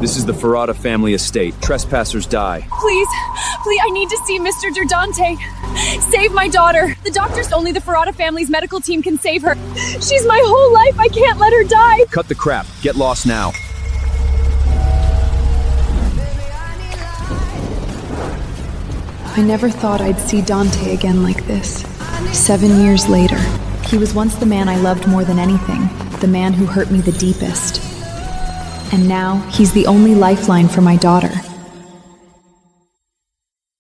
This is the Ferrara family estate. Trespassers die. Please, I need to see Mr. Dante. Save my daughter. The doctors, only the Ferrara family's medical team can save her. She's my whole life. I can't let her die. Cut the crap. Get lost now. I never thought I'd see Dante again like this. 7 years later. He was once the man I loved more than anything, the man who hurt me the deepest. And now, he's the only lifeline for my daughter.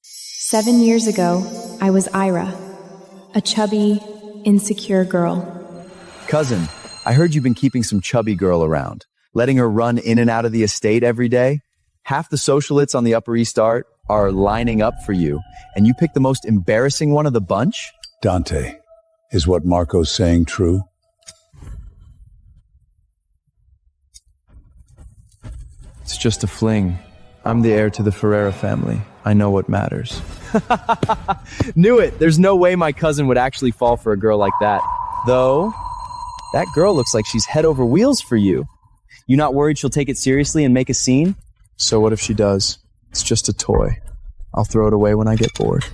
7 years ago, I was Ira, a chubby, insecure girl. Cousin, I heard you've been keeping some chubby girl around, letting her run in and out of the estate every day. Half the socialites on the Upper East are lining up for you, and you picked the most embarrassing one of the bunch? Dante, is what Marco's saying true? It's just a fling. I'm the heir to the Ferrara family. I know what matters. Knew it! There's no way my cousin would actually fall for a girl like that. Though, that girl looks like she's head over wheels for you. You not worried she'll take it seriously and make a scene? So what if she does? It's just a toy. I'll throw it away when I get bored.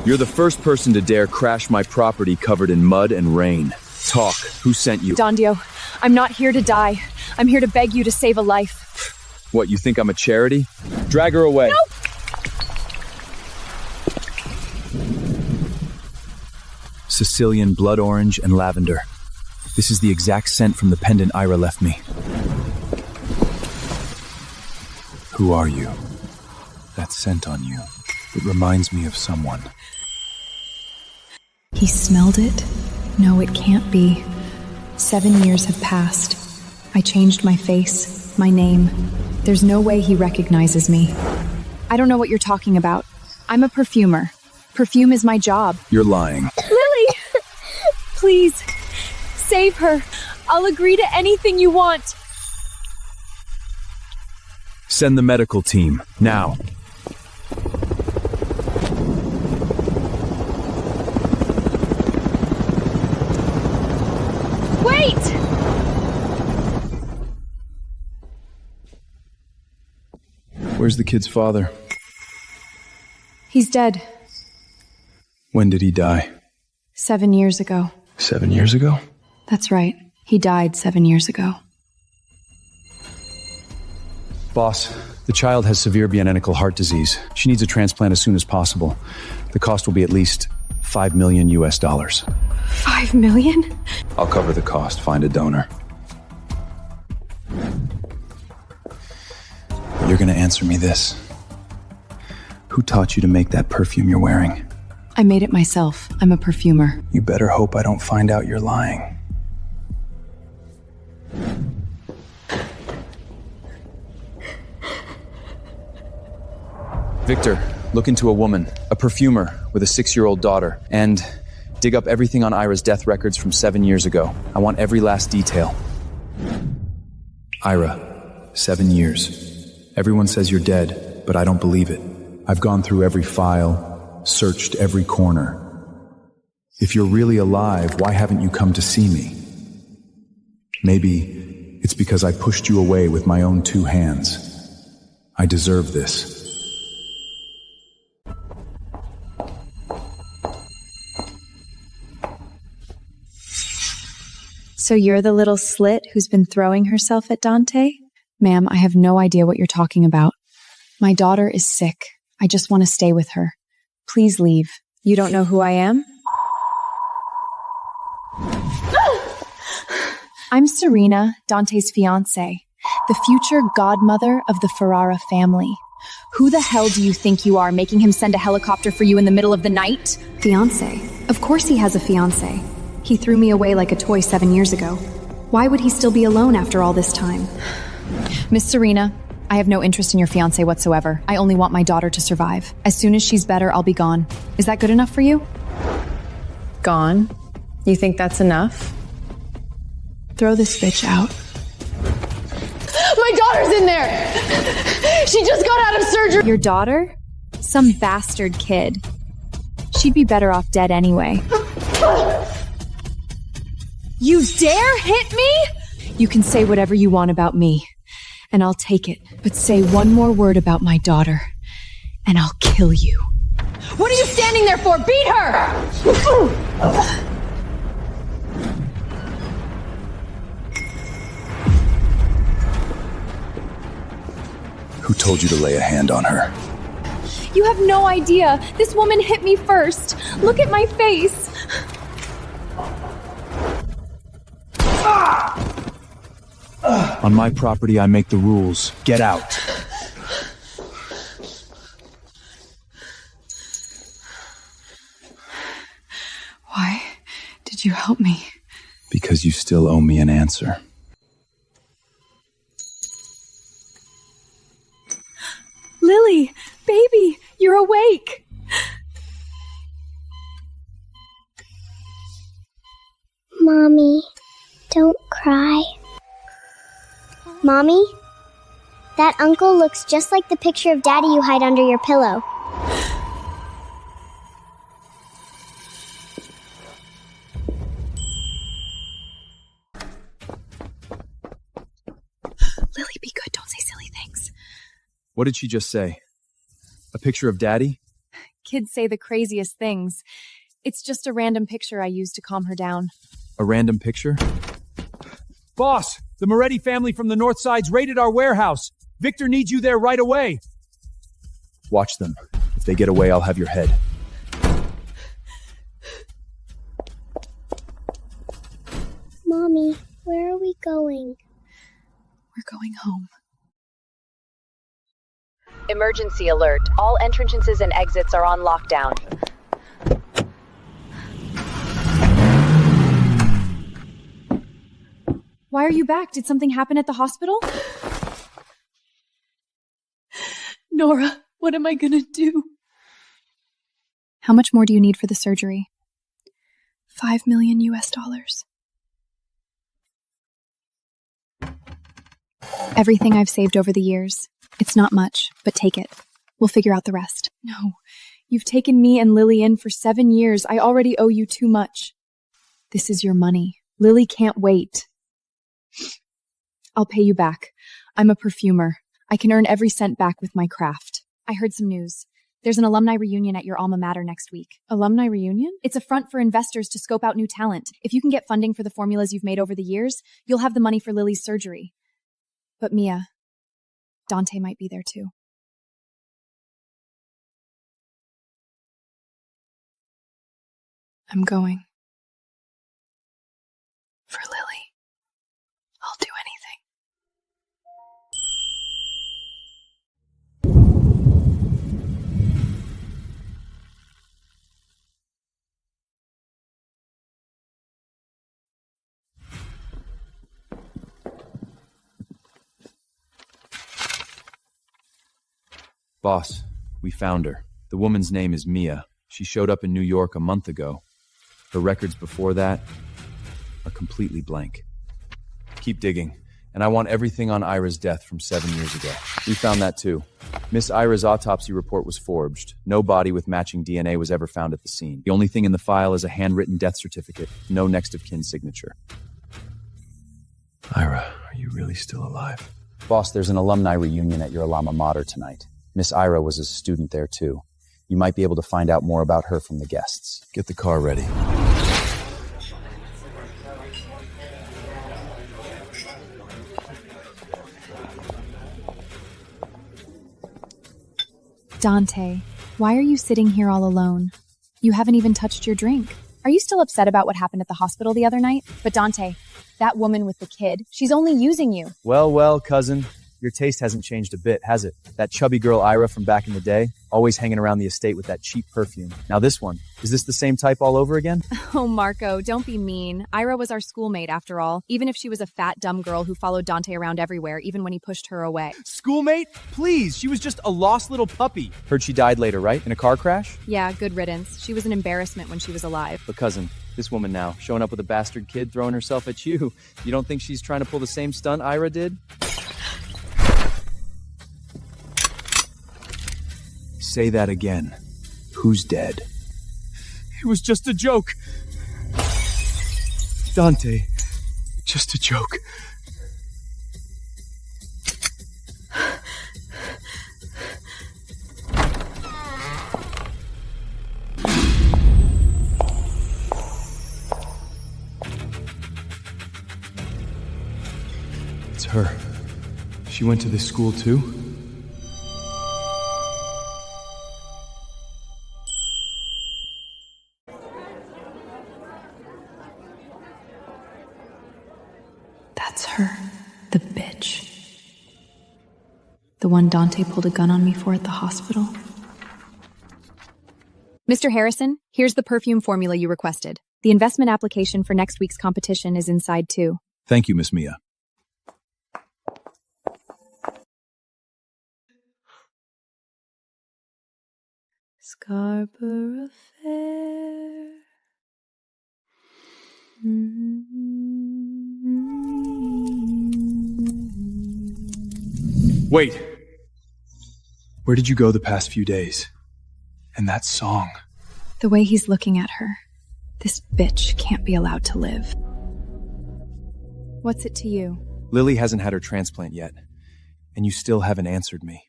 You're the first person to dare crash my property covered in mud and rain. Talk. Who sent you? Dondio, I'm not here to die. I'm here to beg you to save a life. What, you think I'm a charity? Drag her away. No! Sicilian blood orange and lavender. This is the exact scent from the pendant Ira left me. Who are you? That scent on you. It reminds me of someone. He smelled it? No, it can't be. 7 years have passed. I changed my face, my name. There's no way he recognizes me. I don't know what you're talking about. I'm a perfumer. Perfume is my job. You're lying. Lily! Please, save her. I'll agree to anything you want. Send the medical team, now. Wait! Where's the kid's father? He's dead. When did he die? 7 years ago. 7 years ago? That's right. He died 7 years ago. Boss, the child has severe biomechanical heart disease. She needs a transplant as soon as possible. The cost will be at least $5 million US. $5 million? I'll cover the cost. Find a donor. But you're gonna answer me this. Who taught you to make that perfume you're wearing? I made it myself. I'm a perfumer. You better hope I don't find out you're lying. Victor, look into a woman, a perfumer with a 6-year-old daughter, and dig up everything on Ira's death records from 7 years ago. I want every last detail. Ira, 7 years. Everyone says you're dead, but I don't believe it. I've gone through every file, searched every corner. If you're really alive, why haven't you come to see me? Maybe it's because I pushed you away with my own 2 hands. I deserve this. So you're the little slit who's been throwing herself at Dante? Ma'am, I have no idea what you're talking about. My daughter is sick. I just want to stay with her. Please leave. You don't know who I am? I'm Serena, Dante's fiancée, the future godmother of the Ferrara family. Who the hell do you think you are, making him send a helicopter for you in the middle of the night? Fiancé? Of course he has a fiancée. He threw me away like a toy 7 years ago. Why would he still be alone after all this time? Miss Serena, I have no interest in your fiancé whatsoever. I only want my daughter to survive. As soon as she's better, I'll be gone. Is that good enough for you? Gone? You think that's enough? Throw this bitch out. My daughter's in there! She just got out of surgery! Your daughter? Some bastard kid. She'd be better off dead anyway. You dare hit me? You can say whatever you want about me. and I'll take it. But say one more word about my daughter, and I'll kill you. What are you standing there for? Beat her! Who told you to lay a hand on her? You have no idea. This woman hit me first. Look at my face. On my property, I make the rules. Get out. Why did you help me? Because you still owe me an answer. Lily, baby, you're awake. Mommy, don't cry. Mommy, that uncle looks just like the picture of Daddy you hide under your pillow. Lily, be good. Don't say silly things. What did she just say? A picture of Daddy? Kids say the craziest things. It's just a random picture I used to calm her down. A random picture? Boss, the Moretti family from the North Side's raided our warehouse. Victor needs you there right away. Watch them. If they get away, I'll have your head. Mommy, where are we going? We're going home. Emergency alert. All entrances and exits are on lockdown. Why are you back? Did something happen at the hospital? Nora, what am I gonna do? How much more do you need for the surgery? $5 million US. Everything I've saved over the years. It's not much, but take it. We'll figure out the rest. No, you've taken me and Lily in for 7 years. I already owe you too much. This is your money. Lily can't wait. I'll pay you back. I'm a perfumer. I can earn every cent back with my craft. I heard some news. There's an alumni reunion at your alma mater next week. Alumni reunion? It's a front for investors to scope out new talent. If you can get funding for the formulas you've made over the years, you'll have the money for Lily's surgery. But Mia, Dante might be there too. I'm going. For Lily. I'll do anything. Boss, we found her. The woman's name is Mia. She showed up in New York a month ago. Her records before that are completely blank. Keep digging, and I want everything on Ira's death from 7 years ago. We found that too. Miss Ira's autopsy report was forged. No body with matching DNA was ever found at the scene. The only thing in the file is a handwritten death certificate, no next of kin signature. Ira, are you really still alive? Boss, there's an alumni reunion at your alma mater tonight. Miss Ira was a student there too. You might be able to find out more about her from the guests. Get the car ready. Dante, why are you sitting here all alone? You haven't even touched your drink. Are you still upset about what happened at the hospital the other night? But Dante, that woman with the kid, she's only using you. Well, cousin. Your taste hasn't changed a bit, has it? That chubby girl Ira from back in the day, always hanging around the estate with that cheap perfume. Now this one, is this the same type all over again? Oh, Marco, don't be mean. Ira was our schoolmate, after all, even if she was a fat, dumb girl who followed Dante around everywhere, even when he pushed her away. Schoolmate? Please, she was just a lost little puppy. Heard she died later, right? In a car crash? Yeah, good riddance. She was an embarrassment when she was alive. But cousin, this woman now, showing up with a bastard kid throwing herself at you. You don't think she's trying to pull the same stunt Ira did? Say that again. Who's dead? It was just a joke. Dante, just a joke. It's her. She went to this school too? That's her. The bitch. The one Dante pulled a gun on me for at the hospital. Mr. Harrison, here's the perfume formula you requested. The investment application for next week's competition is inside too. Thank you, Miss Mia. Scarborough Fair. Wait! Where did you go the past few days? And that song? The way he's looking at her. This bitch can't be allowed to live. What's it to you? Lily hasn't had her transplant yet, and you still haven't answered me.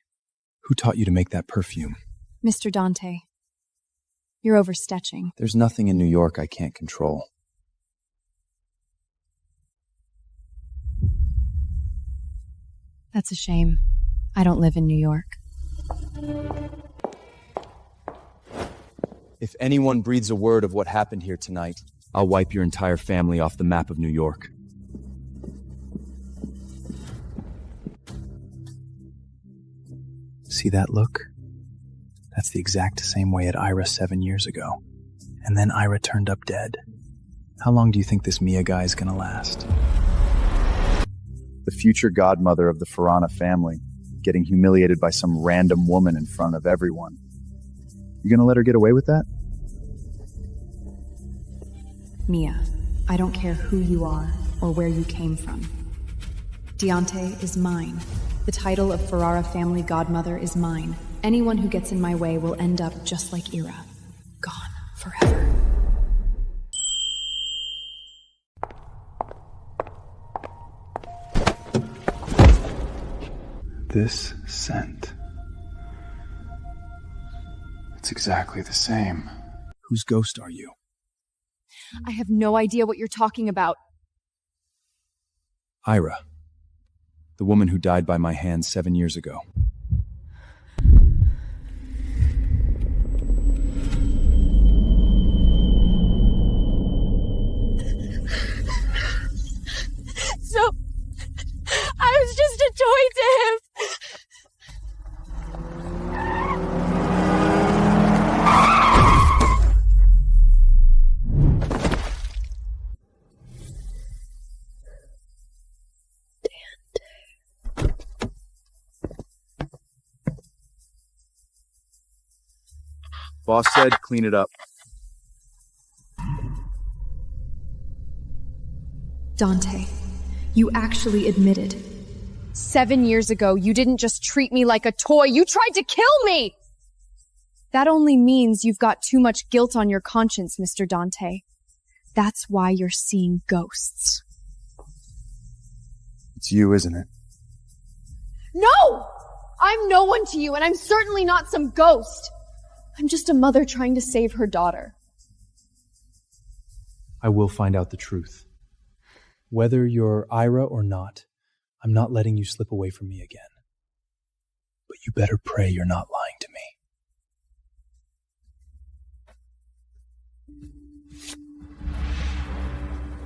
Who taught you to make that perfume? Mr. Dante, you're overstretching. There's nothing in New York I can't control. That's a shame. I don't live in New York. If anyone breathes a word of what happened here tonight, I'll wipe your entire family off the map of New York. See that look? That's the exact same way at Ira 7 years ago. And then Ira turned up dead. How long do you think this Mia guy is gonna last? The future godmother of the Ferrara family, getting humiliated by some random woman in front of everyone. You gonna let her get away with that? Mia, I don't care who you are or where you came from. Dante is mine. The title of Ferrara family godmother is mine. Anyone who gets in my way will end up just like Ira. Gone forever. This scent. It's exactly the same. Whose ghost are you? I have no idea what you're talking about. Ira. The woman who died by my hand 7 years ago. So, I was just a toy to him. Boss said, clean it up. Dante, you actually admitted. 7 years ago, you didn't just treat me like a toy, you tried to kill me! That only means you've got too much guilt on your conscience, Mr. Dante. That's why you're seeing ghosts. It's you, isn't it? No! I'm no one to you, and I'm certainly not some ghost. I'm just a mother trying to save her daughter. I will find out the truth. Whether you're Ira or not, I'm not letting you slip away from me again. But you better pray you're not lying to me.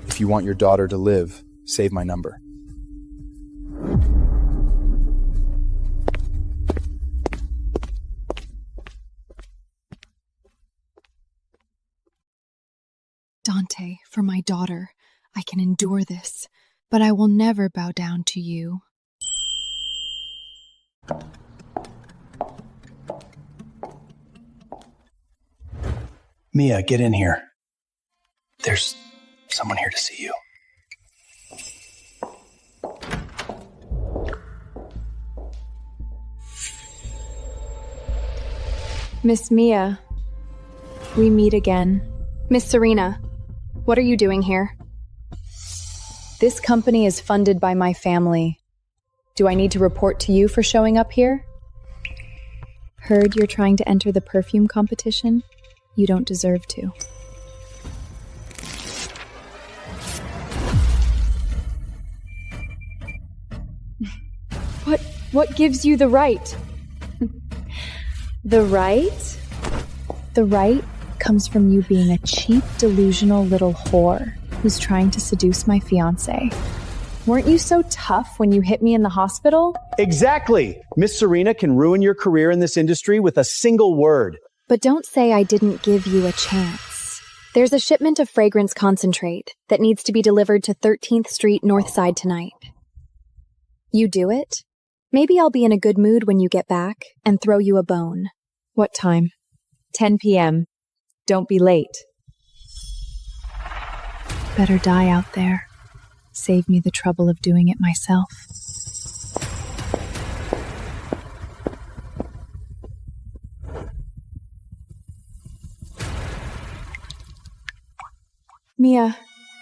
If you want your daughter to live, save my number. Dante, for my daughter, I can endure this, but I will never bow down to you. Mia, get in here. There's someone here to see you. Miss Mia, we meet again. Miss Serena, what are you doing here? This company is funded by my family. Do I need to report to you for showing up here? Heard you're trying to enter the perfume competition? You don't deserve to. What gives you the right? The right? The right comes from you being a cheap, delusional little whore who's trying to seduce my fiancé. Weren't you so tough when you hit me in the hospital? Exactly. Miss Serena can ruin your career in this industry with a single word. But don't say I didn't give you a chance. There's a shipment of fragrance concentrate that needs to be delivered to 13th Street North Side tonight. You do it? Maybe I'll be in a good mood when you get back and throw you a bone. What time? 10 p.m. Don't be late. Better die out there. Save me the trouble of doing it myself. Mia,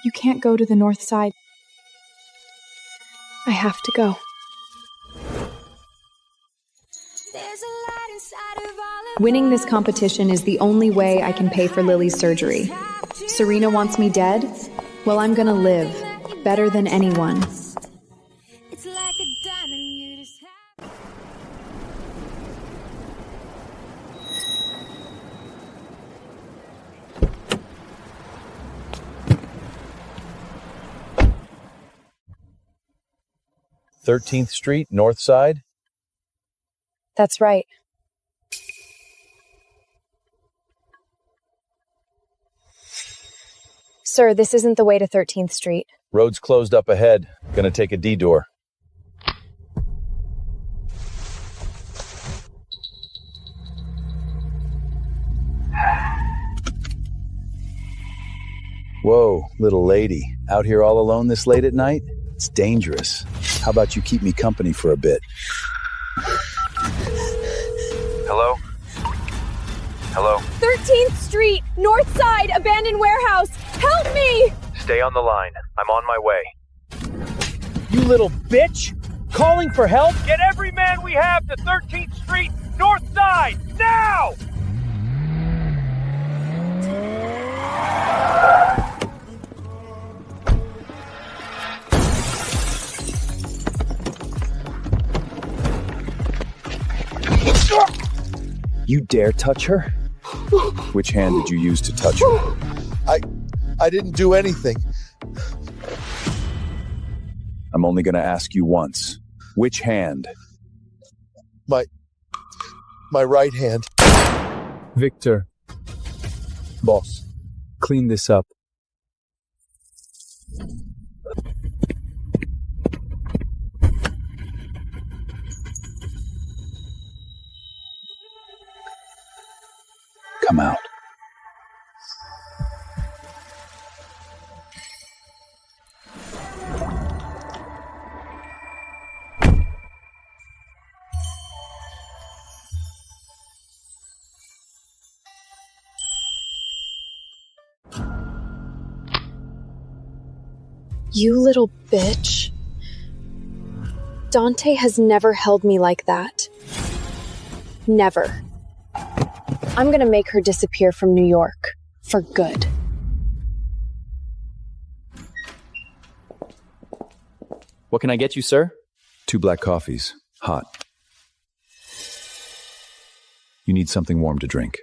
you can't go to the north side. I have to go. Winning this competition is the only way I can pay for Lily's surgery. Serena wants me dead? Well, I'm gonna live. Better than anyone. It's like a diamond you just have. "13th Street, North Side?" That's right. Sir, this isn't the way to 13th Street. Road's closed up ahead. Gonna take a detour. Whoa, little lady. Out here all alone this late at night? It's dangerous. How about you keep me company for a bit? Hello? Hello? 13th Street, North Side, abandoned warehouse. Help me! Stay on the line. I'm on my way. You little bitch! Calling for help? Get every man we have to 13th Street, North Side, now! You dare touch her? Which hand did you use to touch her? I didn't do anything. I'm only gonna ask you once. Which hand? My right hand. Victor. Boss, clean this up. Come out. You little bitch. Dante has never held me like that. Never. I'm gonna make her disappear from New York. For good. What can I get you, sir? 2 black coffees. Hot. You need something warm to drink.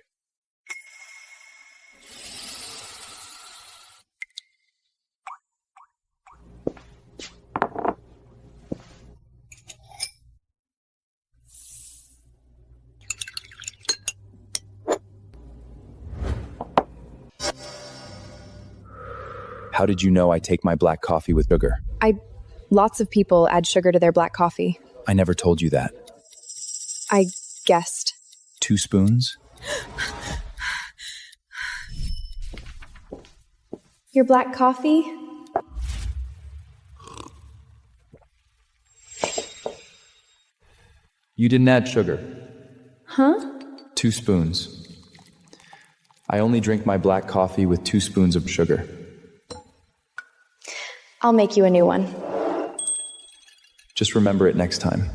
How did you know I take my black coffee with sugar? Lots of people add sugar to their black coffee. I never told you that. I guessed. 2 spoons? Your black coffee? You didn't add sugar. Huh? 2 spoons. I only drink my black coffee with 2 spoons of sugar. I'll make you a new one. Just remember it next time.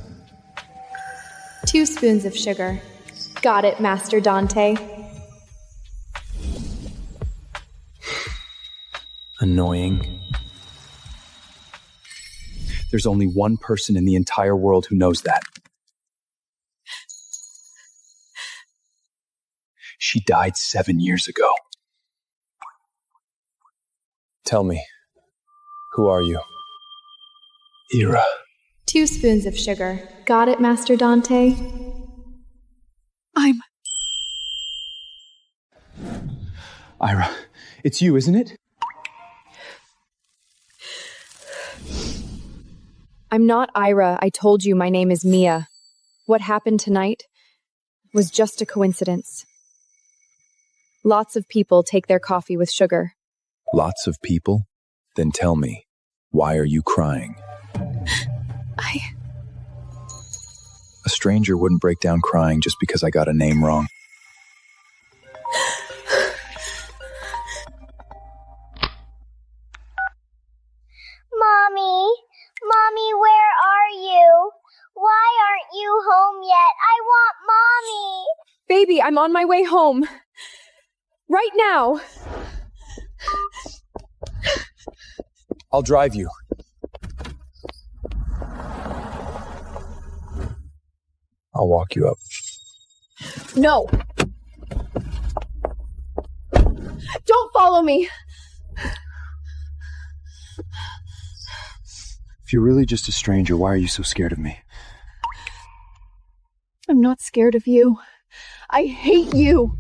2 spoons of sugar. Got it, Master Dante. Annoying. There's only one person in the entire world who knows that. She died 7 years ago. Tell me, who are you? Ira. 2 spoons of sugar. Got it, Master Dante? Ira, it's you, isn't it? I'm not Ira. I told you my name is Mia. What happened tonight was just a coincidence. Lots of people take their coffee with sugar. Lots of people? Then tell me, why are you crying? A stranger wouldn't break down crying just because I got a name wrong. Mommy, where are you? Why aren't you home yet? I want Mommy. Baby, I'm on my way home. Right now. I'll drive you. I'll walk you up. No! Don't follow me! If you're really just a stranger, why are you so scared of me? I'm not scared of you. I hate you!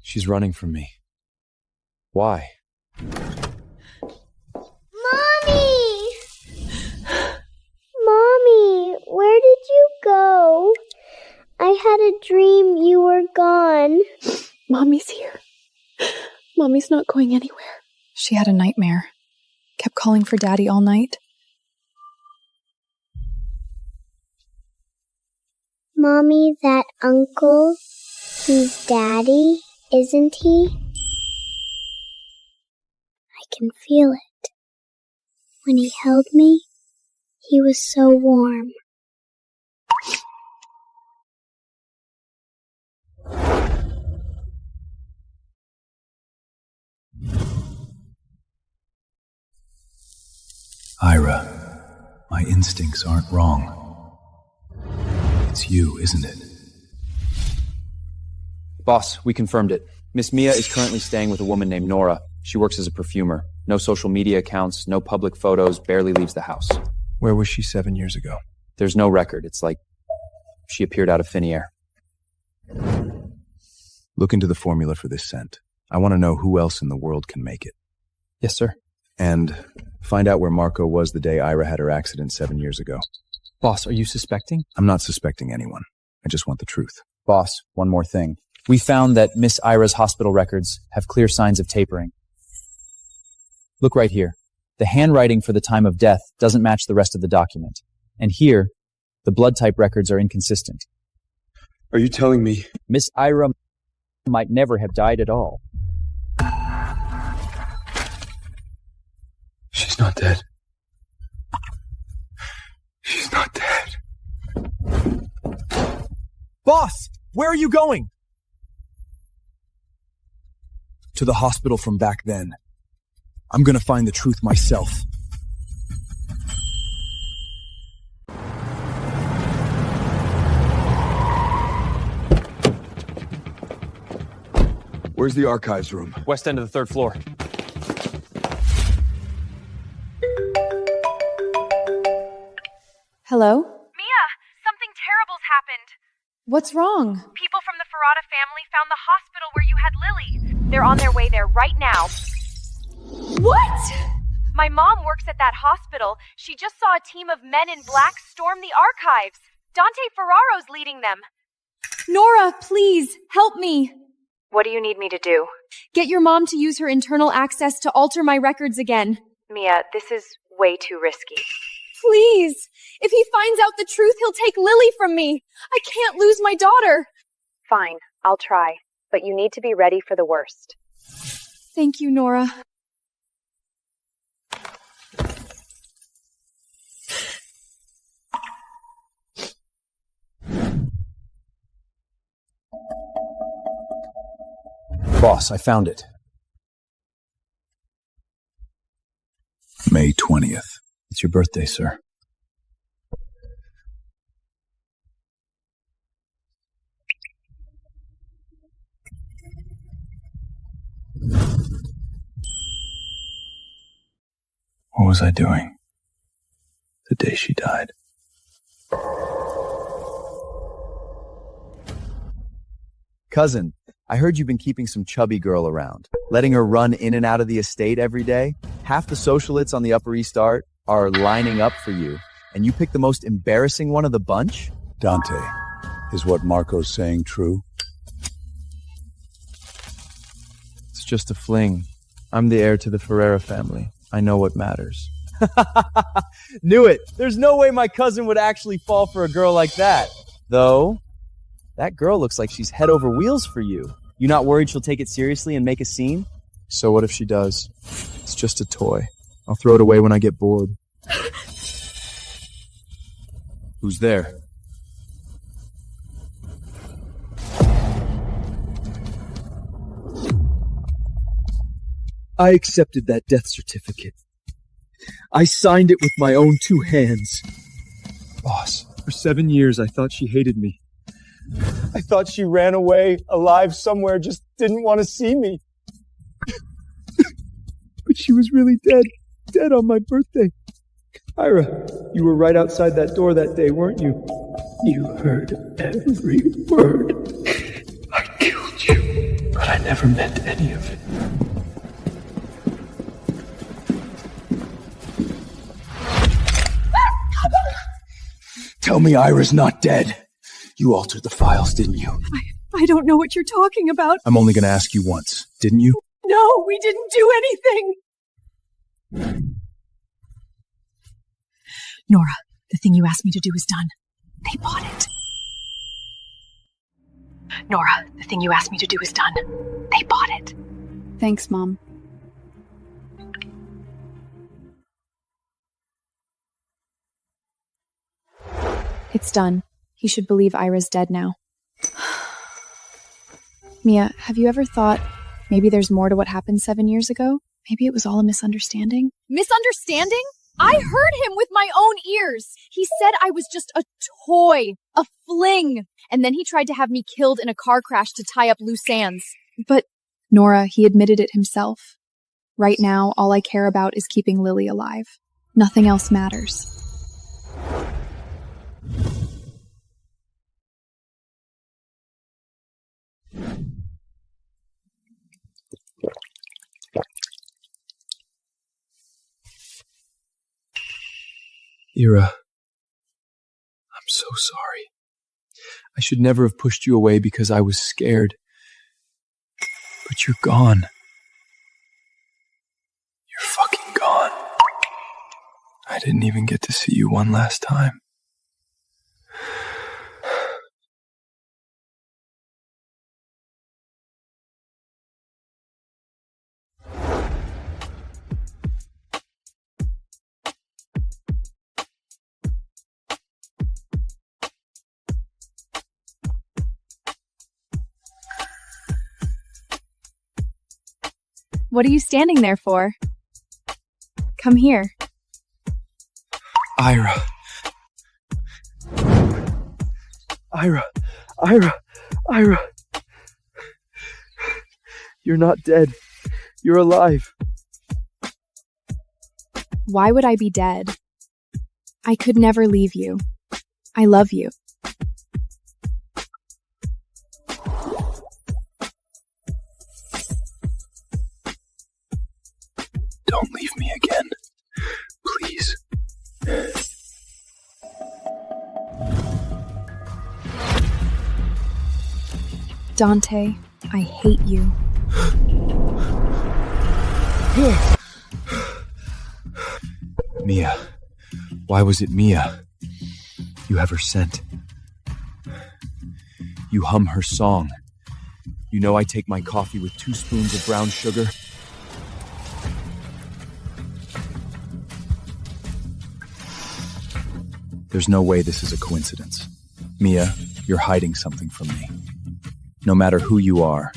She's running from me. Why? Mommy, where did you go? I had a dream you were gone. Mommy's here. Mommy's not going anywhere. She had a nightmare. Kept calling for Daddy all night. Mommy, that uncle, he's Daddy, isn't he? I can feel it. When he held me, he was so warm. Ira, my instincts aren't wrong. It's you, isn't it? Boss, we confirmed it. Miss Mia is currently staying with a woman named Nora. She works as a perfumer. No social media accounts, no public photos, barely leaves the house. Where was she 7 years ago? There's no record. It's like she appeared out of thin air. Look into the formula for this scent. I want to know who else in the world can make it. Yes, sir. And find out where Marco was the day Ira had her accident 7 years ago. Boss, are you suspecting? I'm not suspecting anyone. I just want the truth. Boss, one more thing. We found that Miss Ira's hospital records have clear signs of tapering. Look right here. The handwriting for the time of death doesn't match the rest of the document. And here, the blood type records are inconsistent. Are you telling me? Miss Ira might never have died at all. She's not dead. She's not dead. Boss, where are you going? To the hospital from back then. I'm gonna find the truth myself. Where's the archives room? West end of the 3rd floor. Hello? Mia, something terrible's happened. What's wrong? People from the Ferrara family found the hospital where you had Lily. They're on their way there right now. What? My mom works at that hospital. She just saw a team of men in black storm the archives. Dante Ferraro's leading them. Nora, please, help me. What do you need me to do? Get your mom to use her internal access to alter my records again. Mia, this is way too risky. Please. If he finds out the truth, he'll take Lily from me. I can't lose my daughter. Fine, I'll try. But you need to be ready for the worst. Thank you, Nora. Boss, I found it. May 20th. It's your birthday, sir. What was I doing the day she died? Cousin, I heard you've been keeping some chubby girl around, letting her run in and out of the estate every day. Half the socialites on the Upper East are lining up for you, and you pick the most embarrassing one of the bunch? Dante, is what Marco's saying true? It's just a fling. I'm the heir to the Ferrara family. I know what matters. Knew it! There's no way my cousin would actually fall for a girl like that. Though, that girl looks like she's head over wheels for you. You not worried she'll take it seriously and make a scene? So what if she does? It's just a toy. I'll throw it away when I get bored. Who's there? I accepted that death certificate. I signed it with my own 2 hands. Boss, for 7 years I thought she hated me. I thought she ran away, alive somewhere, just didn't want to see me. But she was really dead. Dead on my birthday. Ira, you were right outside that door that day, weren't you? You heard every word. I killed you, but I never meant any of it. Tell me Ira's not dead. You altered the files, didn't you? I don't know what you're talking about. I'm only going to ask you once, didn't you? No, we didn't do anything. Nora, the thing you asked me to do is done. They bought it. Nora, the thing you asked me to do is done. They bought it. Thanks, Mom. It's done. He should believe Ira's dead now. Mia, have you ever thought maybe there's more to what happened 7 years ago? Maybe it was all a misunderstanding? Misunderstanding? I heard him with my own ears. He said I was just a toy, a fling. And then he tried to have me killed in a car crash to tie up loose ends. But, Nora, he admitted it himself. Right now, all I care about is keeping Lily alive. Nothing else matters. Ira, I'm so sorry. I should never have pushed you away because I was scared. But you're gone. You're fucking gone. I didn't even get to see you one last time. What are you standing there for? Come here. Ira. You're not dead. You're alive. Why would I be dead? I could never leave you. I love you. Don't leave me again. Please. Dante, I hate you. Mia. Why was it Mia? You have her scent. You hum her song. You know I take my coffee with 2 spoons of brown sugar. There's no way this is a coincidence. Mia, you're hiding something from me. No matter who you are,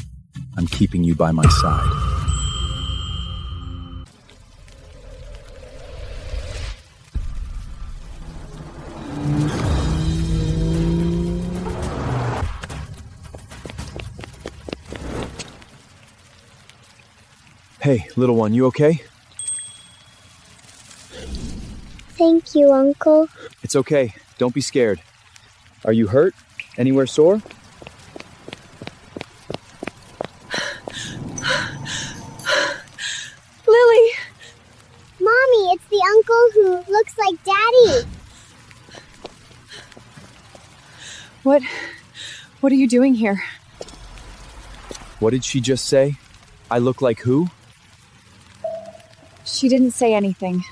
I'm keeping you by my side. Hey, little one, you okay? Thank you, Uncle. It's okay. Don't be scared. Are you hurt? Anywhere sore? Lily! Mommy, it's the uncle who looks like Daddy. What are you doing here? What did she just say? I look like who? She didn't say anything.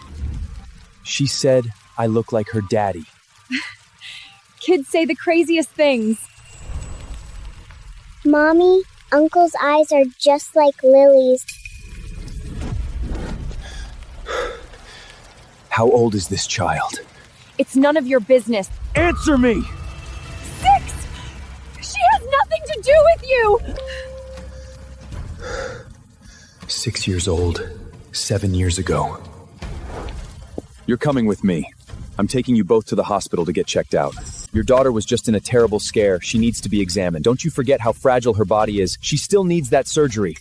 She said I look like her daddy. Kids say the craziest things. Mommy, Uncle's eyes are just like Lily's. How old is this child? It's none of your business. Answer me! 6! She has nothing to do with you! 6 years old, 7 years ago. You're coming with me. I'm taking you both to the hospital to get checked out. Your daughter was just in a terrible scare. She needs to be examined. Don't you forget how fragile her body is. She still needs that surgery.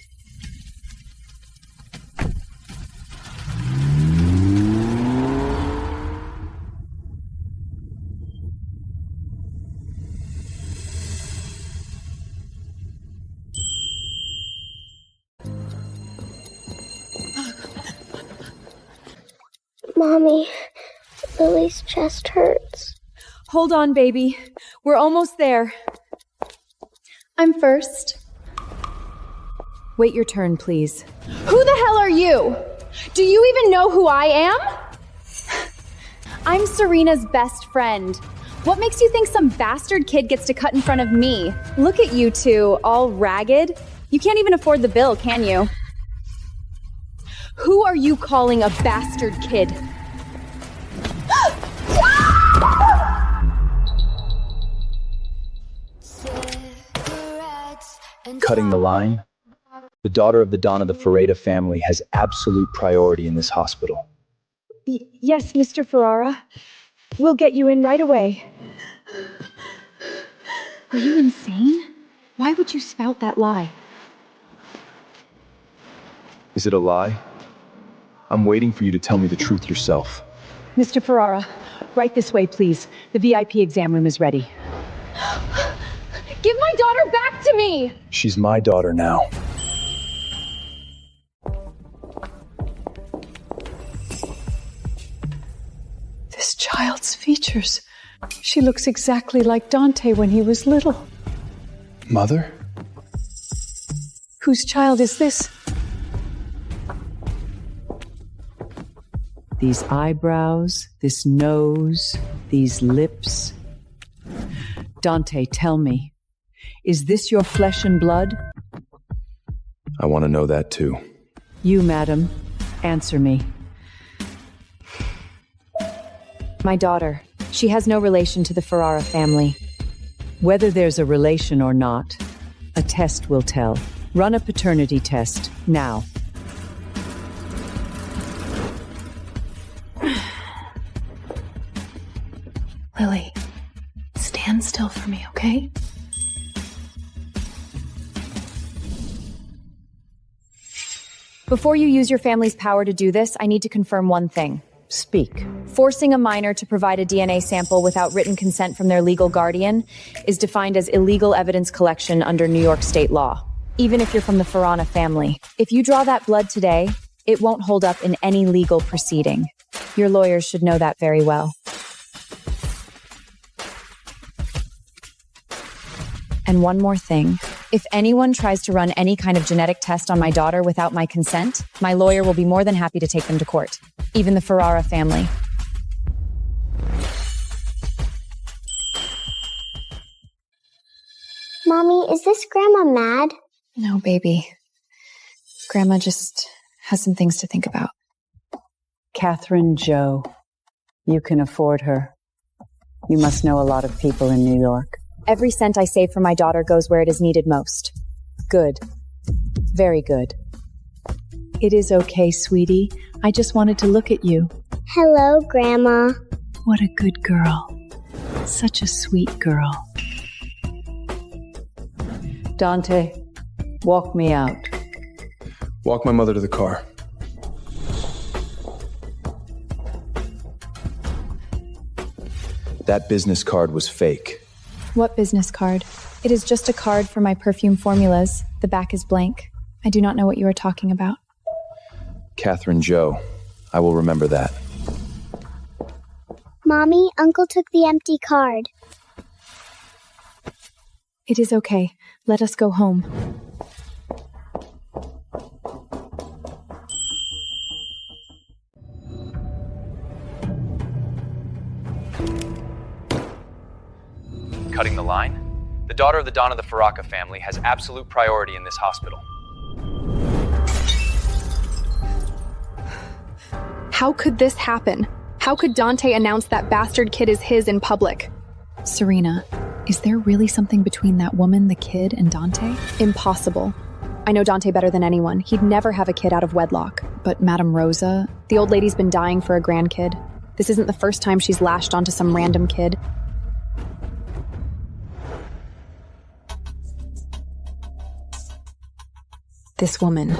Mommy, Lily's chest hurts. Hold on, baby. We're almost there. I'm first. Wait your turn, please. Who the hell are you? Do you even know who I am? I'm Serena's best friend. What makes you think some bastard kid gets to cut in front of me? Look at you two, all ragged. You can't even afford the bill, can you? Who are you calling a bastard kid? Cutting the line? The daughter of the Don of the Ferrara family has absolute priority in this hospital. Yes, Mr. Ferrara. We'll get you in right away. Are you insane? Why would you spout that lie? Is it a lie? I'm waiting for you to tell me the truth yourself. Mr. Ferrara, right this way, please. The VIP exam room is ready. Give my daughter back to me! She's my daughter now. This child's features. She looks exactly like Dante when he was little. Mother? Whose child is this? These eyebrows, this nose, these lips. Dante, tell me, is this your flesh and blood? I want to know that too. You, madam, answer me. My daughter. She has no relation to the Ferrara family. Whether there's a relation or not, a test will tell. Run a paternity test, now. Lily, stand still for me, okay? Before you use your family's power to do this, I need to confirm one thing. Speak. Forcing a minor to provide a DNA sample without written consent from their legal guardian is defined as illegal evidence collection under New York state law, even if you're from the Ferrara family. If you draw that blood today, it won't hold up in any legal proceeding. Your lawyers should know that very well. And one more thing. If anyone tries to run any kind of genetic test on my daughter without my consent, my lawyer will be more than happy to take them to court. Even the Ferrara family. Mommy, is this Grandma mad? No, baby. Grandma just has some things to think about. Catherine Joe. You can afford her. You must know a lot of people in New York. Every cent I save for my daughter goes where it is needed most. Good. Very good. It is okay, sweetie. I just wanted to look at you. Hello, Grandma. What a good girl. Such a sweet girl. Dante, walk me out. Walk my mother to the car. That business card was fake. What business card? It is just a card for my perfume formulas. The back is blank. I do not know what you are talking about. Catherine Joe. I will remember that. Mommy, Uncle took the empty card. It is okay. Let us go home. Cutting the line? The daughter of the Don of the Ferrara family has absolute priority in this hospital. How could this happen? How could Dante announce that bastard kid is his in public? Serena, is there really something between that woman, the kid, and Dante? Impossible. I know Dante better than anyone. He'd never have a kid out of wedlock. But Madame Rosa? The old lady's been dying for a grandkid. This isn't the first time she's lashed onto some random kid. This woman.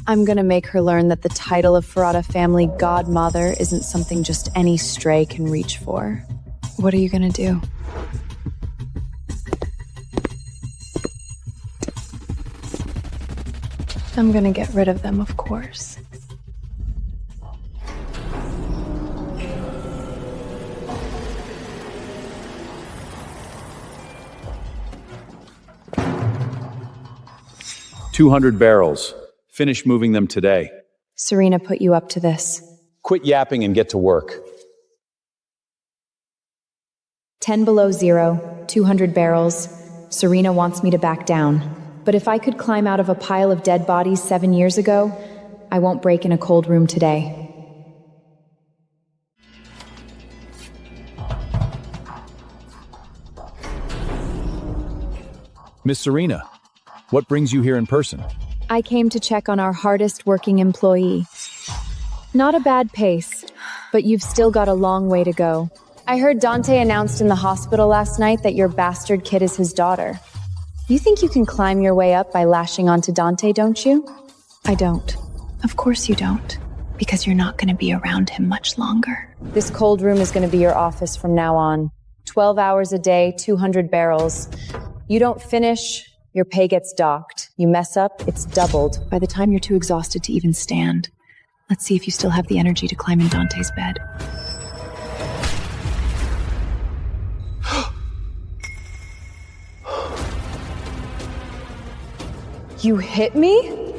I'm gonna make her learn that the title of Ferrara family godmother isn't something just any stray can reach for. What are you gonna do? I'm gonna get rid of them, of course. $200 barrels. Finish moving them today. Serena put you up to this. Quit yapping and get to work. 10 below zero, 200 barrels. Serena wants me to back down. But if I could climb out of a pile of dead bodies 7 years ago, I won't break in a cold room today. Miss Serena, what brings you here in person? I came to check on our hardest working employee. Not a bad pace, but you've still got a long way to go. I heard Dante announced in the hospital last night that your bastard kid is his daughter. You think you can climb your way up by lashing onto Dante, don't you? I don't. Of course you don't. Because you're not going to be around him much longer. This cold room is going to be your office from now on. 12 hours a day, 200 barrels. You don't finish, your pay gets docked. You mess up, it's doubled. By the time you're too exhausted to even stand, let's see if you still have the energy to climb in Dante's bed. You hit me?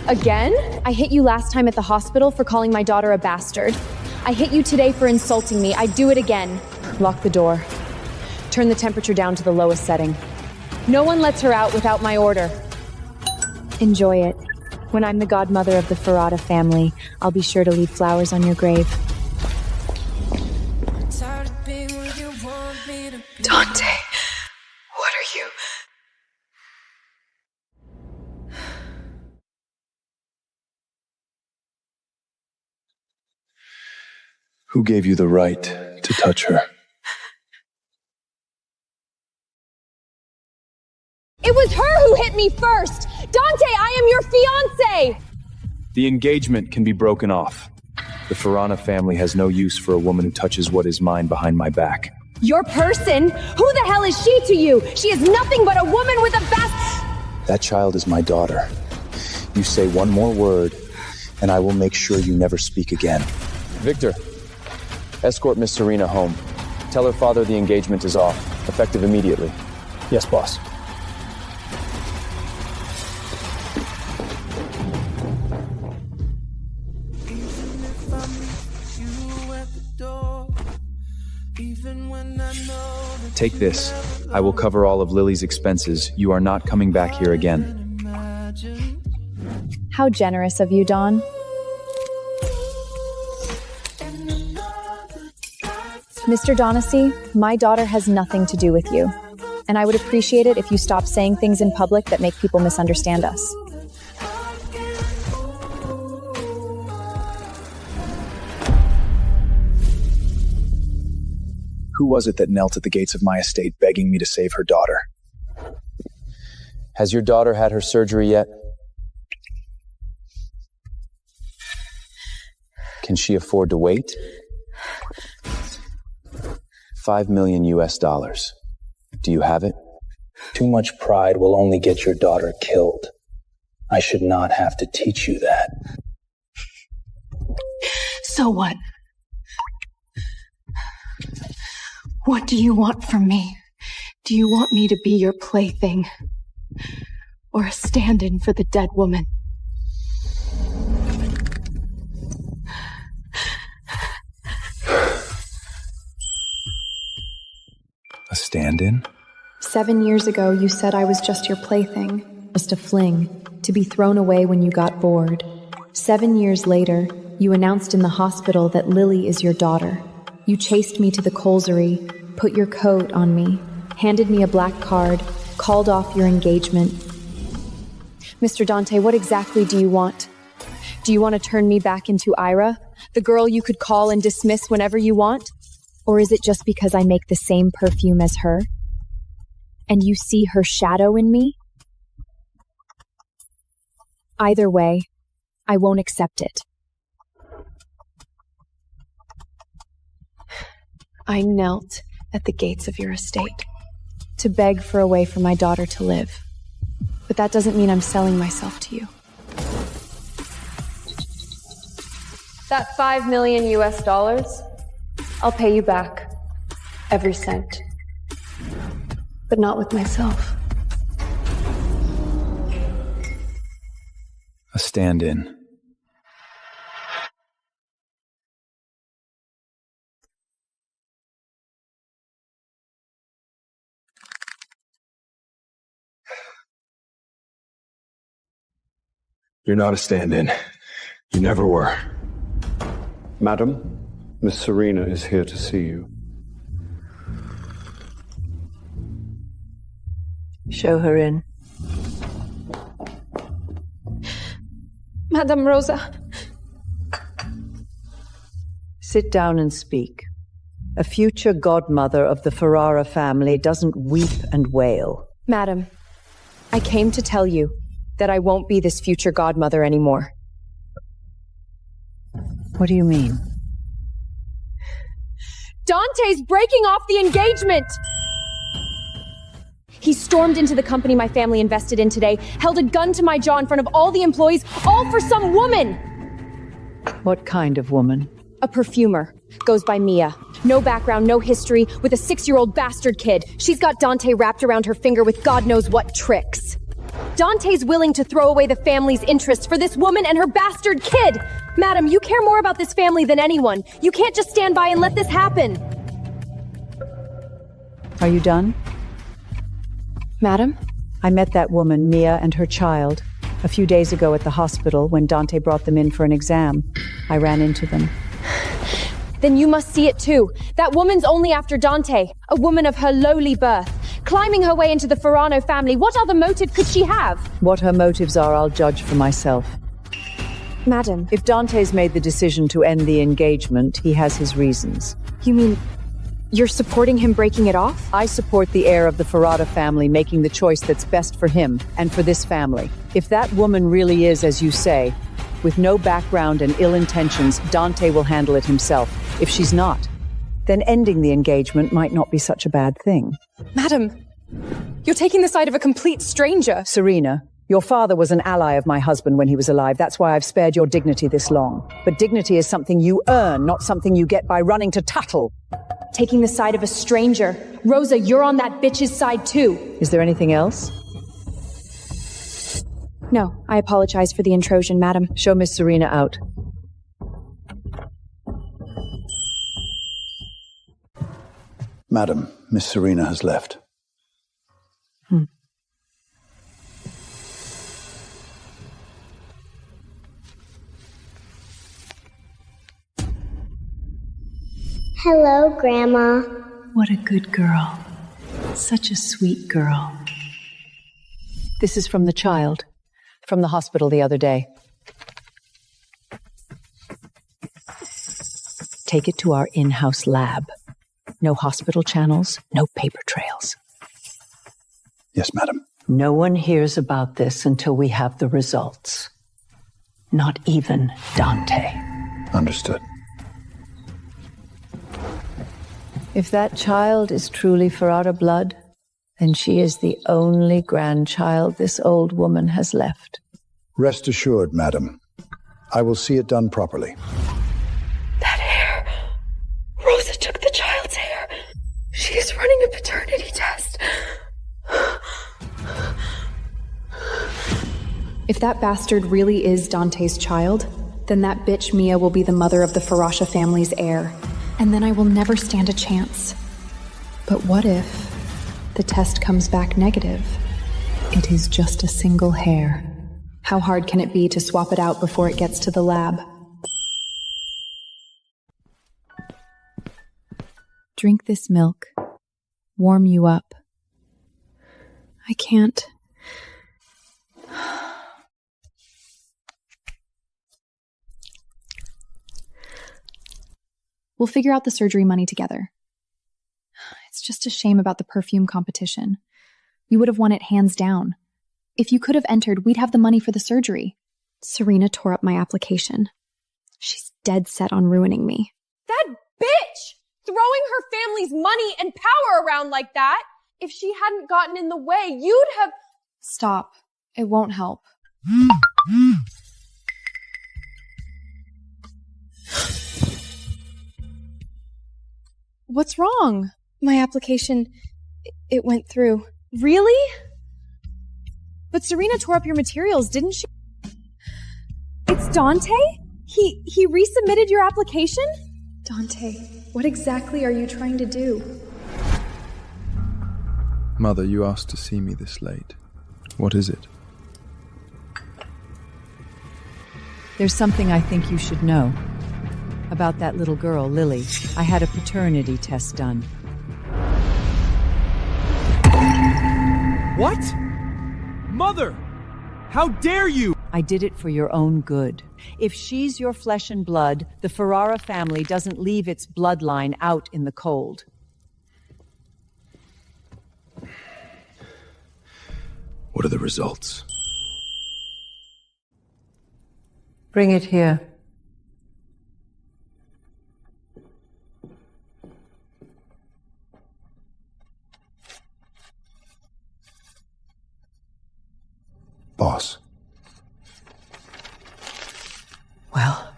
Again? I hit you last time at the hospital for calling my daughter a bastard. I hit you today for insulting me. I'd do it again. Lock the door. Turn the temperature down to the lowest setting. No one lets her out without my order. Enjoy it. When I'm the godmother of the Ferrara family, I'll be sure to leave flowers on your grave. Dante, what are you? Who gave you the right to touch her? It was her who hit me first! Dante, I am your fiancé! The engagement can be broken off. The Ferrara family has no use for a woman who touches what is mine behind my back. Your person? Who the hell is she to you? She is nothing but a woman with a best— That child is my daughter. You say one more word, and I will make sure you never speak again. Victor, escort Miss Serena home. Tell her father the engagement is off, effective immediately. Yes, boss. Take this. I will cover all of Lily's expenses. You are not coming back here again. How generous of you, Dawn. Mr. Donnelly, my daughter has nothing to do with you. And I would appreciate it if you stopped saying things in public that make people misunderstand us. Who was it that knelt at the gates of my estate begging me to save her daughter? Has your daughter had her surgery yet? Can she afford to wait? $5 million US. Do you have it? Too much pride will only get your daughter killed. I should not have to teach you that. So what? What do you want from me? Do you want me to be your plaything? Or a stand-in for the dead woman? A stand-in? 7 years ago, you said I was just your plaything, just a fling, to be thrown away when you got bored. 7 years later, you announced in the hospital that Lily is your daughter. You chased me to the coalsery, put your coat on me, handed me a black card, called off your engagement. Mr. Dante, what exactly do you want? Do you want to turn me back into Ira, the girl you could call and dismiss whenever you want? Or is it just because I make the same perfume as her? And you see her shadow in me? Either way, I won't accept it. I knelt at the gates of your estate to beg for a way for my daughter to live. But that doesn't mean I'm selling myself to you. That $5 million US, I'll pay you back. Every cent. But not with myself. A stand-in. You're not a stand-in. You never were. Madam, Miss Serena is here to see you. Show her in. Madame Rosa. Sit down and speak. A future godmother of the Ferrara family doesn't weep and wail. Madam, I came to tell you that I won't be this future godmother anymore. What do you mean? Dante's breaking off the engagement! He stormed into the company my family invested in today, held a gun to my jaw in front of all the employees, all for some woman! What kind of woman? A perfumer. Goes by Mia. No background, no history, with a 6-year-old bastard kid. She's got Dante wrapped around her finger with God knows what tricks. Dante's willing to throw away the family's interests for this woman and her bastard kid! Madam, you care more about this family than anyone. You can't just stand by and let this happen. Are you done? Madam? I met that woman, Mia, and her child, a few days ago at the hospital when Dante brought them in for an exam. I ran into them. Then you must see it too. That woman's only after Dante, a woman of her lowly birth, climbing her way into the Ferrano family. What other motive could she have? What her motives are, I'll judge for myself. Madam. If Dante's made the decision to end the engagement, he has his reasons. You mean you're supporting him breaking it off? I support the heir of the Ferrara family making the choice that's best for him and for this family. If that woman really is, as you say, with no background and ill intentions, Dante will handle it himself. If she's not, then ending the engagement might not be such a bad thing. Madam, you're taking the side of a complete stranger. Serena, your father was an ally of my husband when he was alive. That's why I've spared your dignity this long. But dignity is something you earn, not something you get by running to tattle. Taking the side of a stranger. Rosa, you're on that bitch's side too. Is there anything else? No, I apologize for the intrusion, madam. Show Miss Serena out. Madam, Miss Serena has left. Hello, Grandma. What a good girl. Such a sweet girl. This is from the child, from the hospital the other day. Take it to our in-house lab. No hospital channels, no paper trails. Yes, madam. No one hears about this until we have the results. Not even Dante. Understood. If that child is truly Ferrara blood, then she is the only grandchild this old woman has left. Rest assured, madam. I will see it done properly. That hair. Rosa took the child's hair. She is running a paternity test. If that bastard really is Dante's child, then that bitch Mia will be the mother of the Ferrara family's heir, and then I will never stand a chance. But what if the test comes back negative? It is just a single hair. How hard can it be to swap it out before it gets to the lab? Drink this milk. Warm you up. I can't. We'll figure out the surgery money together. It's just a shame about the perfume competition. We would have won it hands down. If you could have entered, we'd have the money for the surgery. Serena tore up my application. She's dead set on ruining me. That bitch! Throwing her family's money and power around like that! If she hadn't gotten in the way, you'd have... Stop. It won't help. What's wrong? My application, it went through. Really? But Serena tore up your materials, didn't she? It's Dante? He resubmitted your application? Dante, what exactly are you trying to do? Mother, you asked to see me this late. What is it? There's something I think you should know. About that little girl, Lily. I had a paternity test done. What? Mother! How dare you! I did it for your own good. If she's your flesh and blood, the Ferrara family doesn't leave its bloodline out in the cold. What are the results? Bring it here. Boss. Well,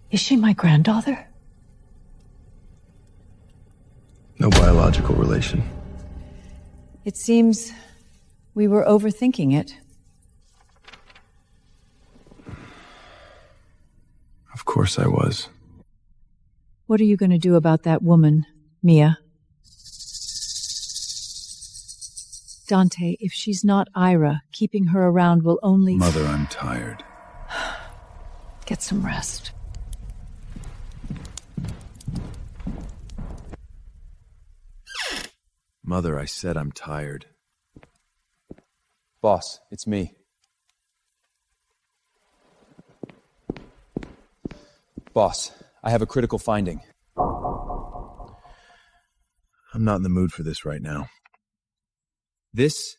is she my granddaughter? No biological relation. It seems we were overthinking it. Of course I was. What are you going to do about that woman, Mia? Dante, if she's not Ira, keeping her around will only... Mother, I'm tired. Get some rest. Mother, I said I'm tired. Boss, it's me. Boss, I have a critical finding. I'm not in the mood for this right now. This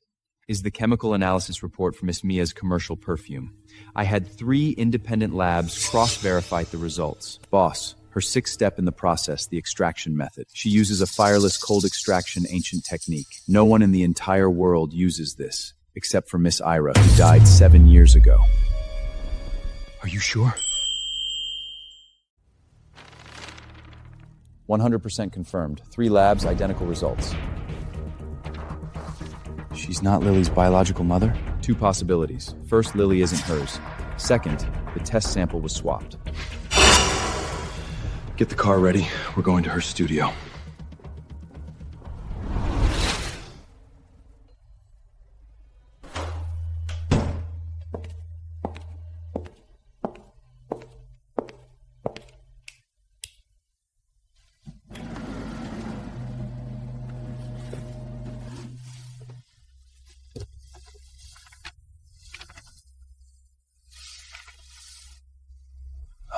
is the chemical analysis report for Miss Mia's commercial perfume. I had 3 independent labs cross-verify the results. Boss, her 6th step in the process, the extraction method. She uses a fireless cold extraction ancient technique. No one in the entire world uses this, except for Miss Ira, who died 7 years ago. Are you sure? 100% confirmed. 3 labs, identical results. She's not Lily's biological mother? 2 possibilities. First, Lily isn't hers. Second, the test sample was swapped. Get the car ready. We're going to her studio.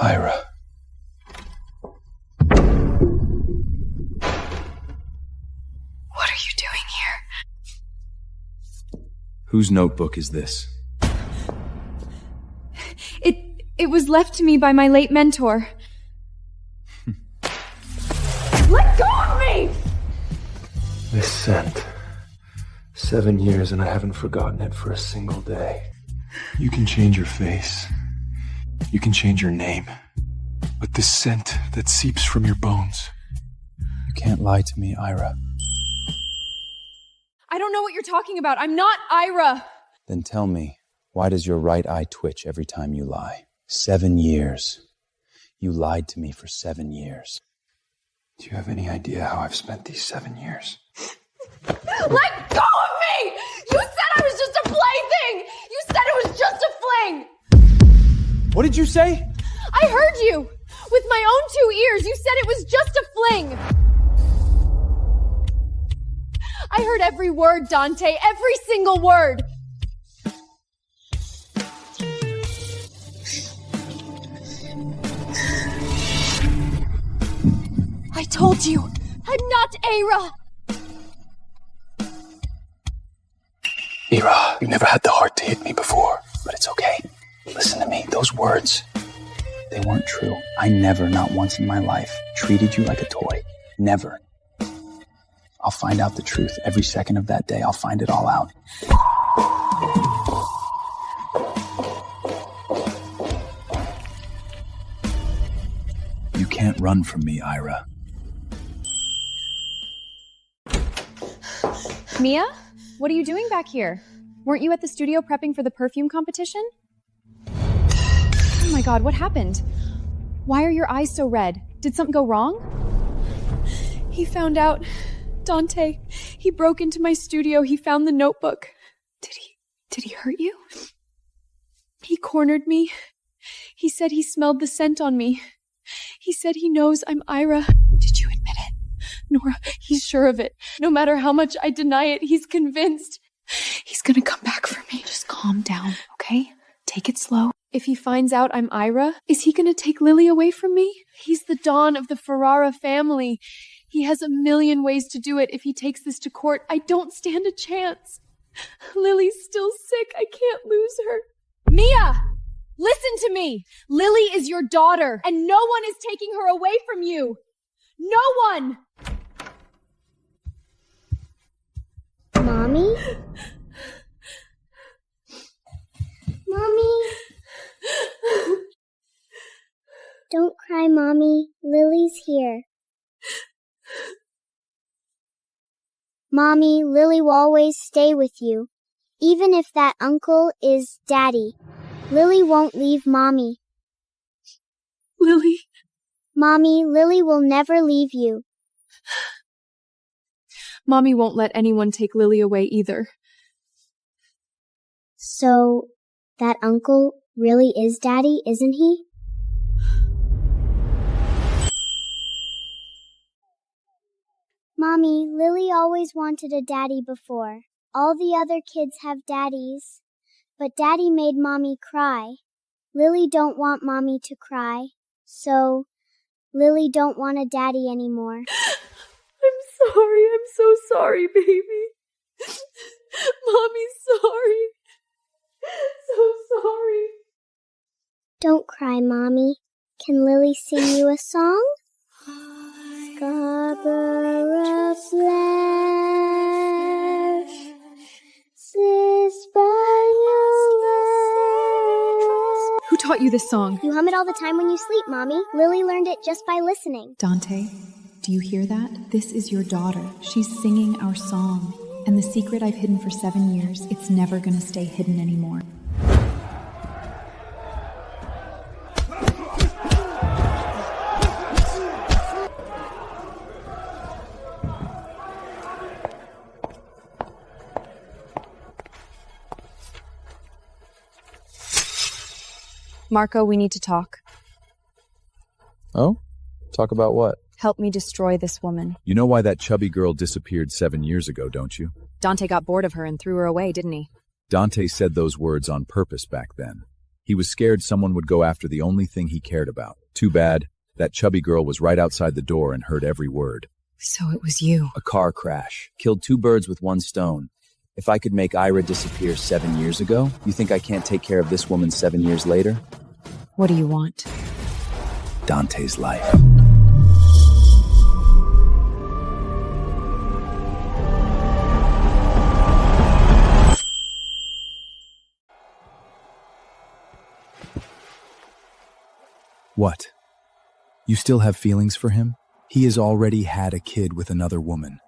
Ira. What are you Whose notebook is this? It was left to me by my late mentor. Let go of me! This scent. 7 years and I haven't forgotten it for a single day. You can change your face. You can change your name. But this scent that seeps from your bones. You can't lie to me, Ira. I don't know what you're talking about. I'm not Ira. Then tell me, why does your right eye twitch every time you lie? 7 years. You lied to me for 7 years. Do you have any idea how I've spent these 7 years? Let go of me! You said I was just a plaything! You said it was just a fling! What did you say? I heard you! With my own 2 ears, you said it was just a fling! I heard every word, Dante, every single word! I told you, I'm not Ira! Ira, you've never had the heart to hit me before, but it's okay. Listen to me, those words, they weren't true. I never, not once in my life, treated you like a toy. Never. I'll find out the truth every second of that day. I'll find it all out. You can't run from me, Ira. Mia? What are you doing back here? Weren't you at the studio prepping for the perfume competition? Oh my god, what happened? Why are your eyes so red? Did something go wrong? He found out. Dante, he broke into my studio. He found the notebook. Did he hurt you? He cornered me. He said he smelled the scent on me. He said he knows I'm Ira. Did you admit it? Nora, he's sure of it. No matter how much I deny it, he's convinced. He's gonna come back for me. Just calm down, okay? Take it slow. If he finds out I'm Ira, is he gonna take Lily away from me? He's the Don of the Ferrara family. He has a million ways to do it. If he takes this to court, I don't stand a chance. Lily's still sick. I can't lose her. Mia! Listen to me! Lily is your daughter, and no one is taking her away from you! No one! Mommy? Mommy? Don't cry, Mommy. Lily's here. Mommy, Lily will always stay with you. Even if that uncle is Daddy. Lily won't leave Mommy. Lily? Mommy, Lily will never leave you. Mommy won't let anyone take Lily away either. So, that uncle really is Daddy, isn't he? Mommy, Lily always wanted a daddy before. All the other kids have daddies. But Daddy made Mommy cry. Lily don't want Mommy to cry. So, Lily don't want a daddy anymore. I'm sorry. I'm so sorry, baby. Mommy's sorry. So sorry. Don't cry, Mommy. Can Lily sing you a song? Scarborough flesh, Who taught you this song? You hum it all the time when you sleep, Mommy. Lily learned it just by listening. Dante, do you hear that? This is your daughter. She's singing our song. And the secret I've hidden for 7 years, it's never gonna stay hidden anymore. Marco, we need to talk. Oh? Talk about what? Help me destroy this woman. You know why that chubby girl disappeared 7 years ago, don't you? Dante got bored of her and threw her away, didn't he? Dante said those words on purpose back then. He was scared someone would go after the only thing he cared about. Too bad. That chubby girl was right outside the door and heard every word. So it was you. A car crash. Killed 2 birds with 1 stone. If I could make Ira disappear 7 years ago, you think I can't take care of this woman 7 years later? What do you want? Dante's life. What? You still have feelings for him? He has already had a kid with another woman.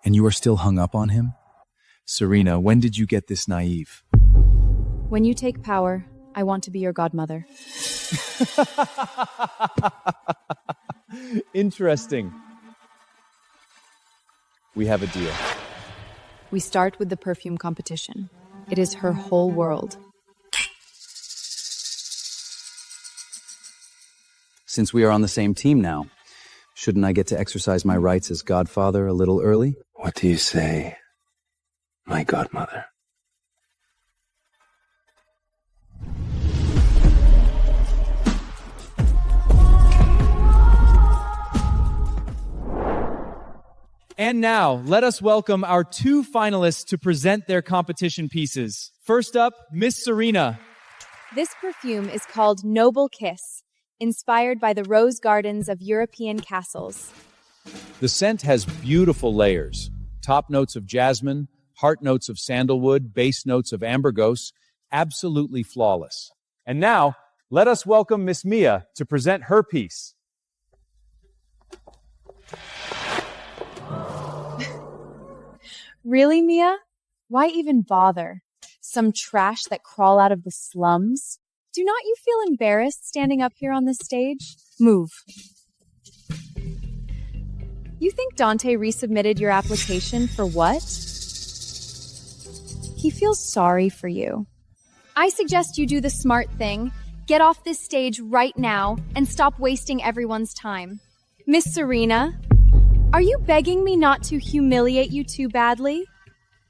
And you are still hung up on him? Serena, when did you get this naive? When you take power, I want to be your godmother. Interesting. We have a deal. We start with the perfume competition. It is her whole world. Since we are on the same team now, shouldn't I get to exercise my rights as godfather a little early? What do you say, my godmother? And now, let us welcome our 2 finalists to present their competition pieces. First up, Miss Serena. This perfume is called Noble Kiss, inspired by the rose gardens of European castles. The scent has beautiful layers. Top notes of jasmine, heart notes of sandalwood, base notes of ambergris, absolutely flawless. And now, let us welcome Miss Mia to present her piece. Really, Mia? Why even bother? Some trash that crawl out of the slums? Do not you feel embarrassed standing up here on this stage? Move. You think Dante resubmitted your application for what? He feels sorry for you. I suggest you do the smart thing. Get off this stage right now and stop wasting everyone's time. Miss Serena, are you begging me not to humiliate you too badly?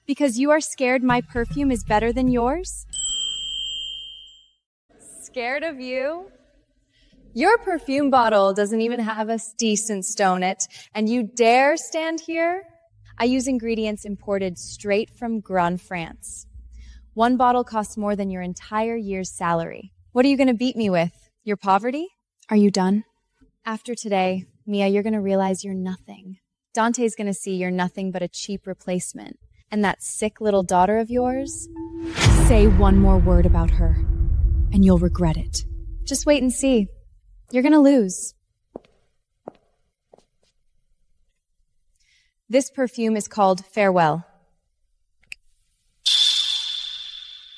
Because you are scared my perfume is better than yours? Scared of you? Your perfume bottle doesn't even have a decent stone it, and you dare stand here? I use ingredients imported straight from Grand France. 1 bottle costs more than your entire year's salary. What are you going to beat me with? Your poverty? Are you done? After today, Mia, you're going to realize you're nothing. Dante's going to see you're nothing but a cheap replacement. And that sick little daughter of yours? Say one more word about her, and you'll regret it. Just wait and see. You're going to lose. This perfume is called Farewell.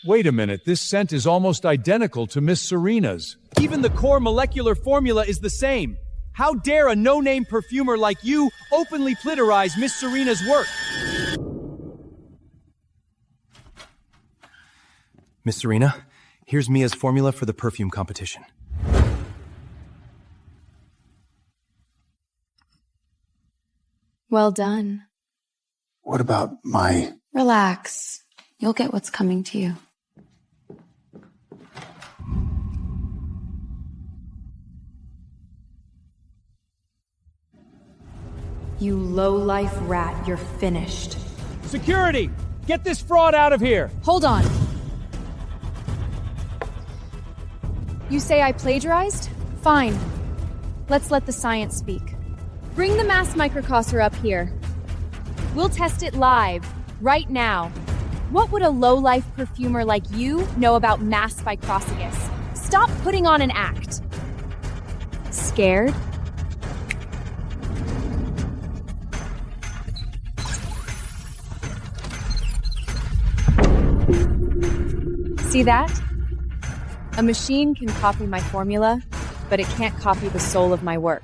Wait a minute, this scent is almost identical to Miss Serena's. Even the core molecular formula is the same. How dare a no-name perfumer like you openly pliterize Miss Serena's work? Miss Serena, here's Mia's formula for the perfume competition. Well done. What about my... Relax. You'll get what's coming to you. You low-life rat, you're finished. Security! Get this fraud out of here! Hold on. You say I plagiarized? Fine. Let's let the science speak. Bring the mass microcosser up here. We'll test it live, right now. What would a low-life perfumer like you know about mass microcossus? Stop putting on an act. Scared? See that? A machine can copy my formula, but it can't copy the soul of my work.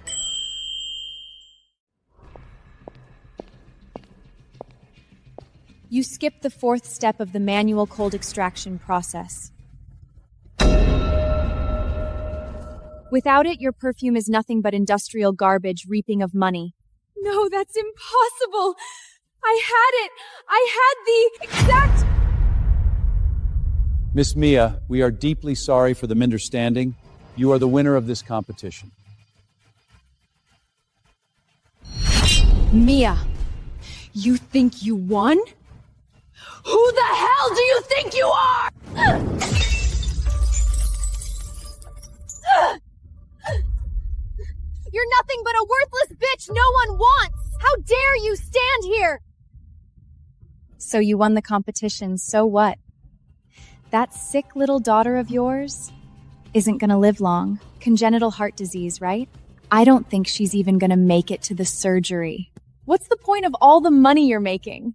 You skip the 4th step of the manual cold extraction process. Without it, your perfume is nothing but industrial garbage reaping of money. No, that's impossible! I had it! I had the exact... Miss Mia, we are deeply sorry for the misunderstanding. You are the winner of this competition. Mia, you think you won? Who the hell do you think you are? You're nothing but a worthless bitch no one wants! How dare you stand here? So you won the competition, so what? That sick little daughter of yours isn't gonna live long. Congenital heart disease, right? I don't think she's even gonna make it to the surgery. What's the point of all the money you're making?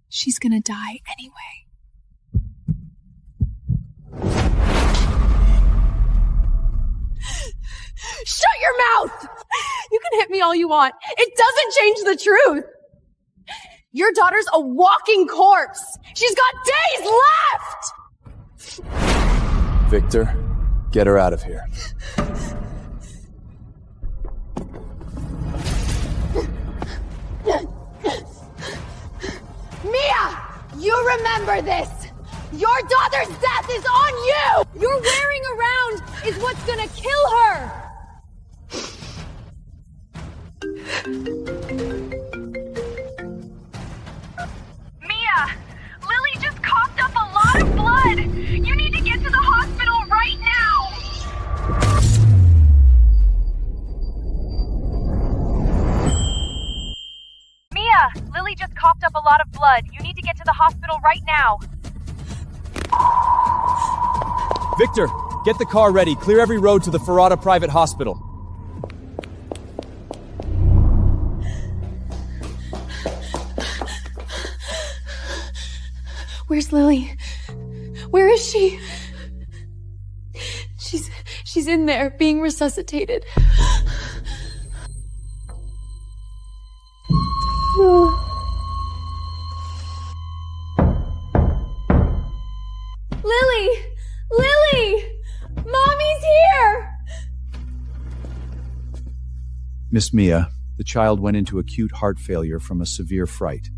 She's gonna die anyway. Shut your mouth! You can hit me all you want. It doesn't change the truth. Your daughter's a walking corpse. She's got days left! Victor, get her out of here. Mia! You remember this! Your daughter's death is on you! You're wearing around is what's gonna kill her! Mia! Lily just coughed up a lot of blood! You need to get to the hospital right now! Mia! Lily just coughed up a lot of blood. You need to get to the hospital right now. Victor, get the car ready. Clear every road to the Ferrara Private Hospital. Where's Lily? Where is she? She's in there, being resuscitated. Lily! Lily! Mommy's here! Miss Mia, the child went into acute heart failure from a severe fright.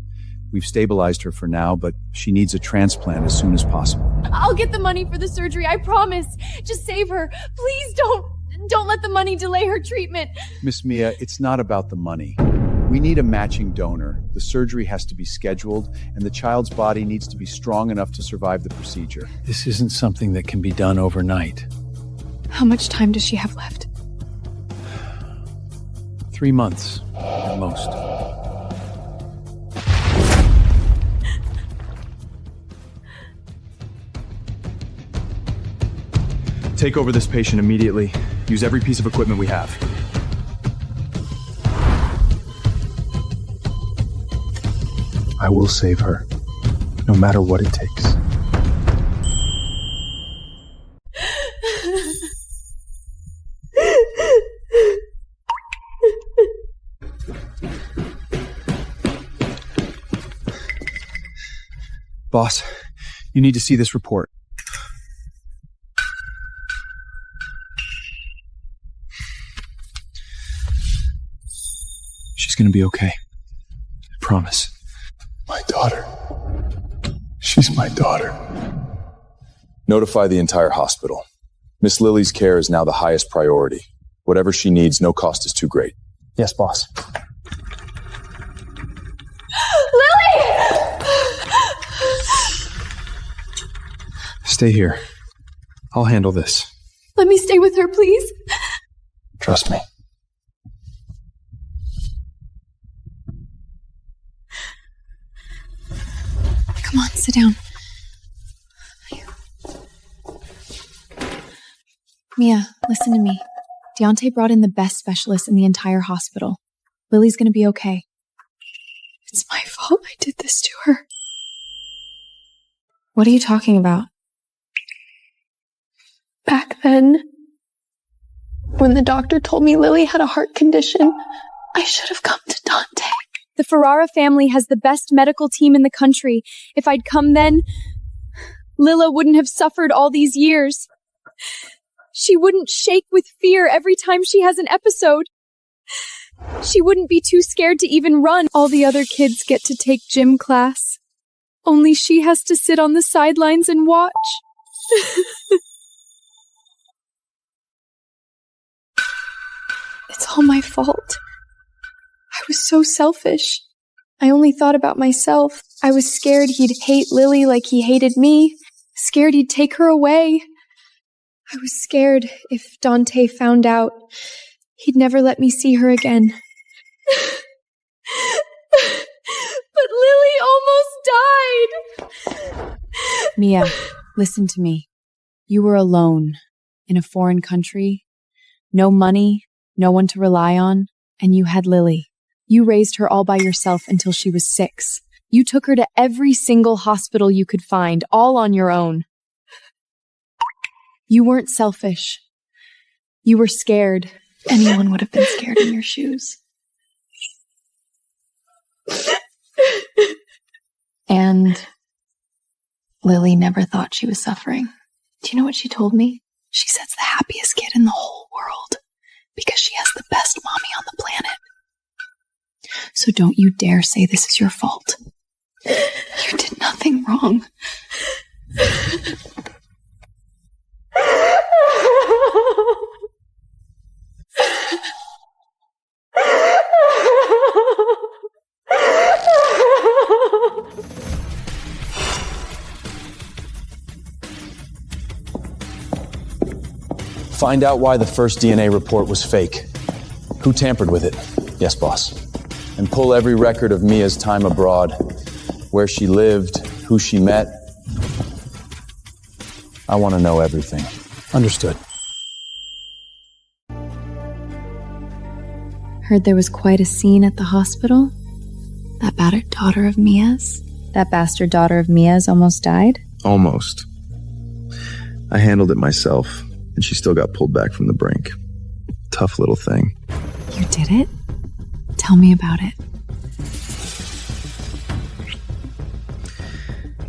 We've stabilized her for now, but she needs a transplant as soon as possible. I'll get the money for the surgery, I promise. Just save her. Please don't let the money delay her treatment. Miss Mia, it's not about the money. We need a matching donor. The surgery has to be scheduled, and the child's body needs to be strong enough to survive the procedure. This isn't something that can be done overnight. How much time does she have left? 3 months, at most. Take over this patient immediately. Use every piece of equipment we have. I will save her, no matter what it takes. Boss, you need to see this report. She's gonna be okay. I promise. My daughter. She's my daughter. Notify the entire hospital. Miss Lily's care is now the highest priority. Whatever she needs, no cost is too great. Yes, boss. Lily! Stay here. I'll handle this. Let me stay with her, please. Trust me. Come on, sit down. Mia, listen to me. Dante brought in the best specialist in the entire hospital. Lily's gonna be okay. It's my fault I did this to her. What are you talking about? Back then, when the doctor told me Lily had a heart condition, I should have come to Dante. The Ferrara family has the best medical team in the country. If I'd come then, Lila wouldn't have suffered all these years. She wouldn't shake with fear every time she has an episode. She wouldn't be too scared to even run. All the other kids get to take gym class. Only she has to sit on the sidelines and watch. It's all my fault. I was so selfish. I only thought about myself. I was scared he'd hate Lily like he hated me. Scared he'd take her away. I was scared if Dante found out, he'd never let me see her again. But Lily almost died! Mia, listen to me. You were alone, in a foreign country. No money, no one to rely on, and you had Lily. You raised her all by yourself until she was 6. You took her to every single hospital you could find, all on your own. You weren't selfish. You were scared. Anyone would have been scared in your shoes. And Lily never thought she was suffering. Do you know what she told me? She says the happiest kid in the whole world because she has the best mommy on the planet. So don't you dare say this is your fault. You did nothing wrong. Find out why the first DNA report was fake. Who tampered with it? Yes, boss. And pull every record of Mia's time abroad. Where she lived, who she met. I want to know everything. Understood. Heard there was quite a scene at the hospital. That bastard daughter of Mia's? That bastard daughter of Mia's almost died? Almost. I handled it myself, and she still got pulled back from the brink. Tough little thing. You did it? Tell me about it.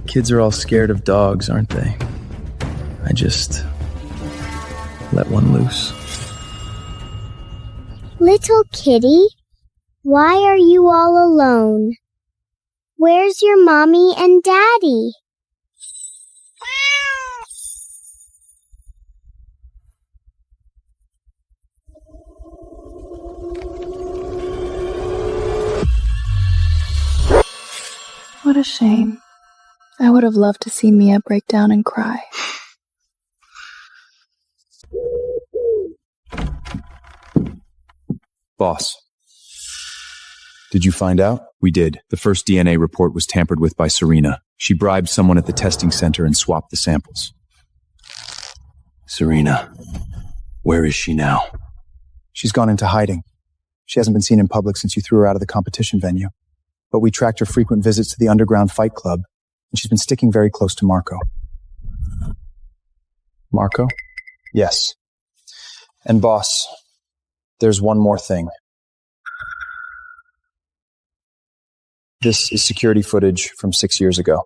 Kids are all scared of dogs, aren't they? I just let one loose. Little kitty, why are you all alone? Where's your mommy and daddy? What a shame. I would have loved to see Mia break down and cry. Boss. Did you find out? We did. The first DNA report was tampered with by Serena. She bribed someone at the testing center and swapped the samples. Serena. Where is she now? She's gone into hiding. She hasn't been seen in public since you threw her out of the competition venue. But we tracked her frequent visits to the underground fight club, and she's been sticking very close to Marco. Marco? Yes. And boss, there's one more thing. This is security footage from 6 years ago.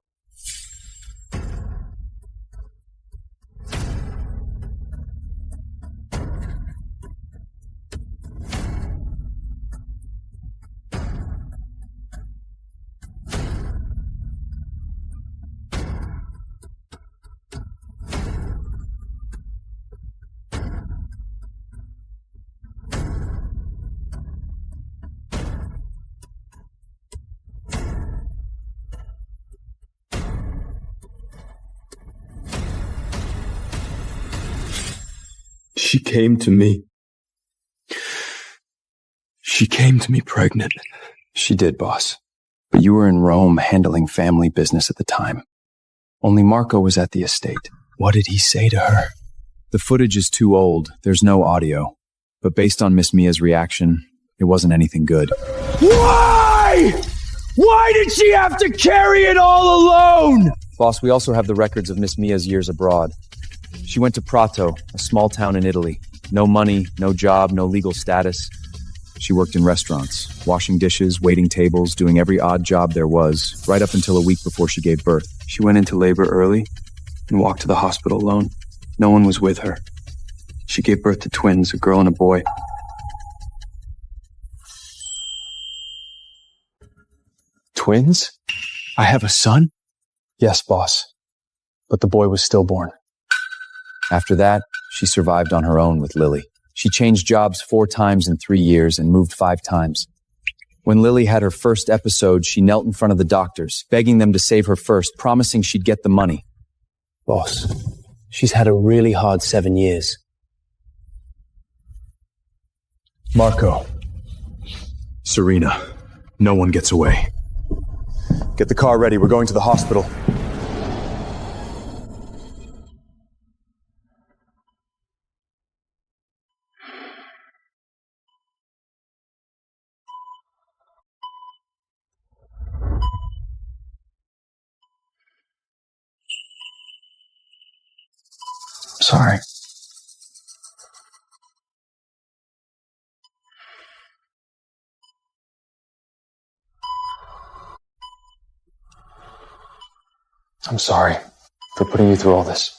She came to me. She came to me pregnant. She did, boss. But you were in Rome handling family business at the time. Only Marco was at the estate. What did he say to her? The footage is too old. There's no audio. But based on Miss Mia's reaction, it wasn't anything good. Why? Why did she have to carry it all alone? Boss, we also have the records of Miss Mia's years abroad. She went to Prato, a small town in Italy. No money, no job, no legal status. She worked in restaurants, washing dishes, waiting tables, doing every odd job there was, right up until a week before she gave birth. She went into labor early and walked to the hospital alone. No one was with her. She gave birth to twins, a girl and a boy. Twins? I have a son? Yes, boss. But the boy was stillborn. After that, she survived on her own with Lily. She changed jobs 4 times in 3 years and moved 5 times. When Lily had her first episode, she knelt in front of the doctors, begging them to save her first, promising she'd get the money. Boss, she's had a really hard 7 years. Marco. Serena. No one gets away. Get the car ready. We're going to the hospital. Sorry. I'm sorry for putting you through all this.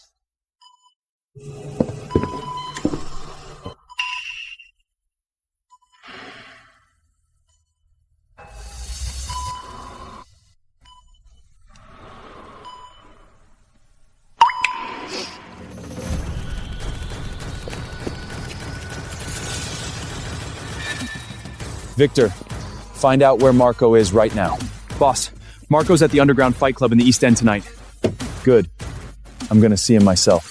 Victor, find out where Marco is right now. Boss, Marco's at the Underground Fight Club in the East End tonight. Good. I'm gonna see him myself.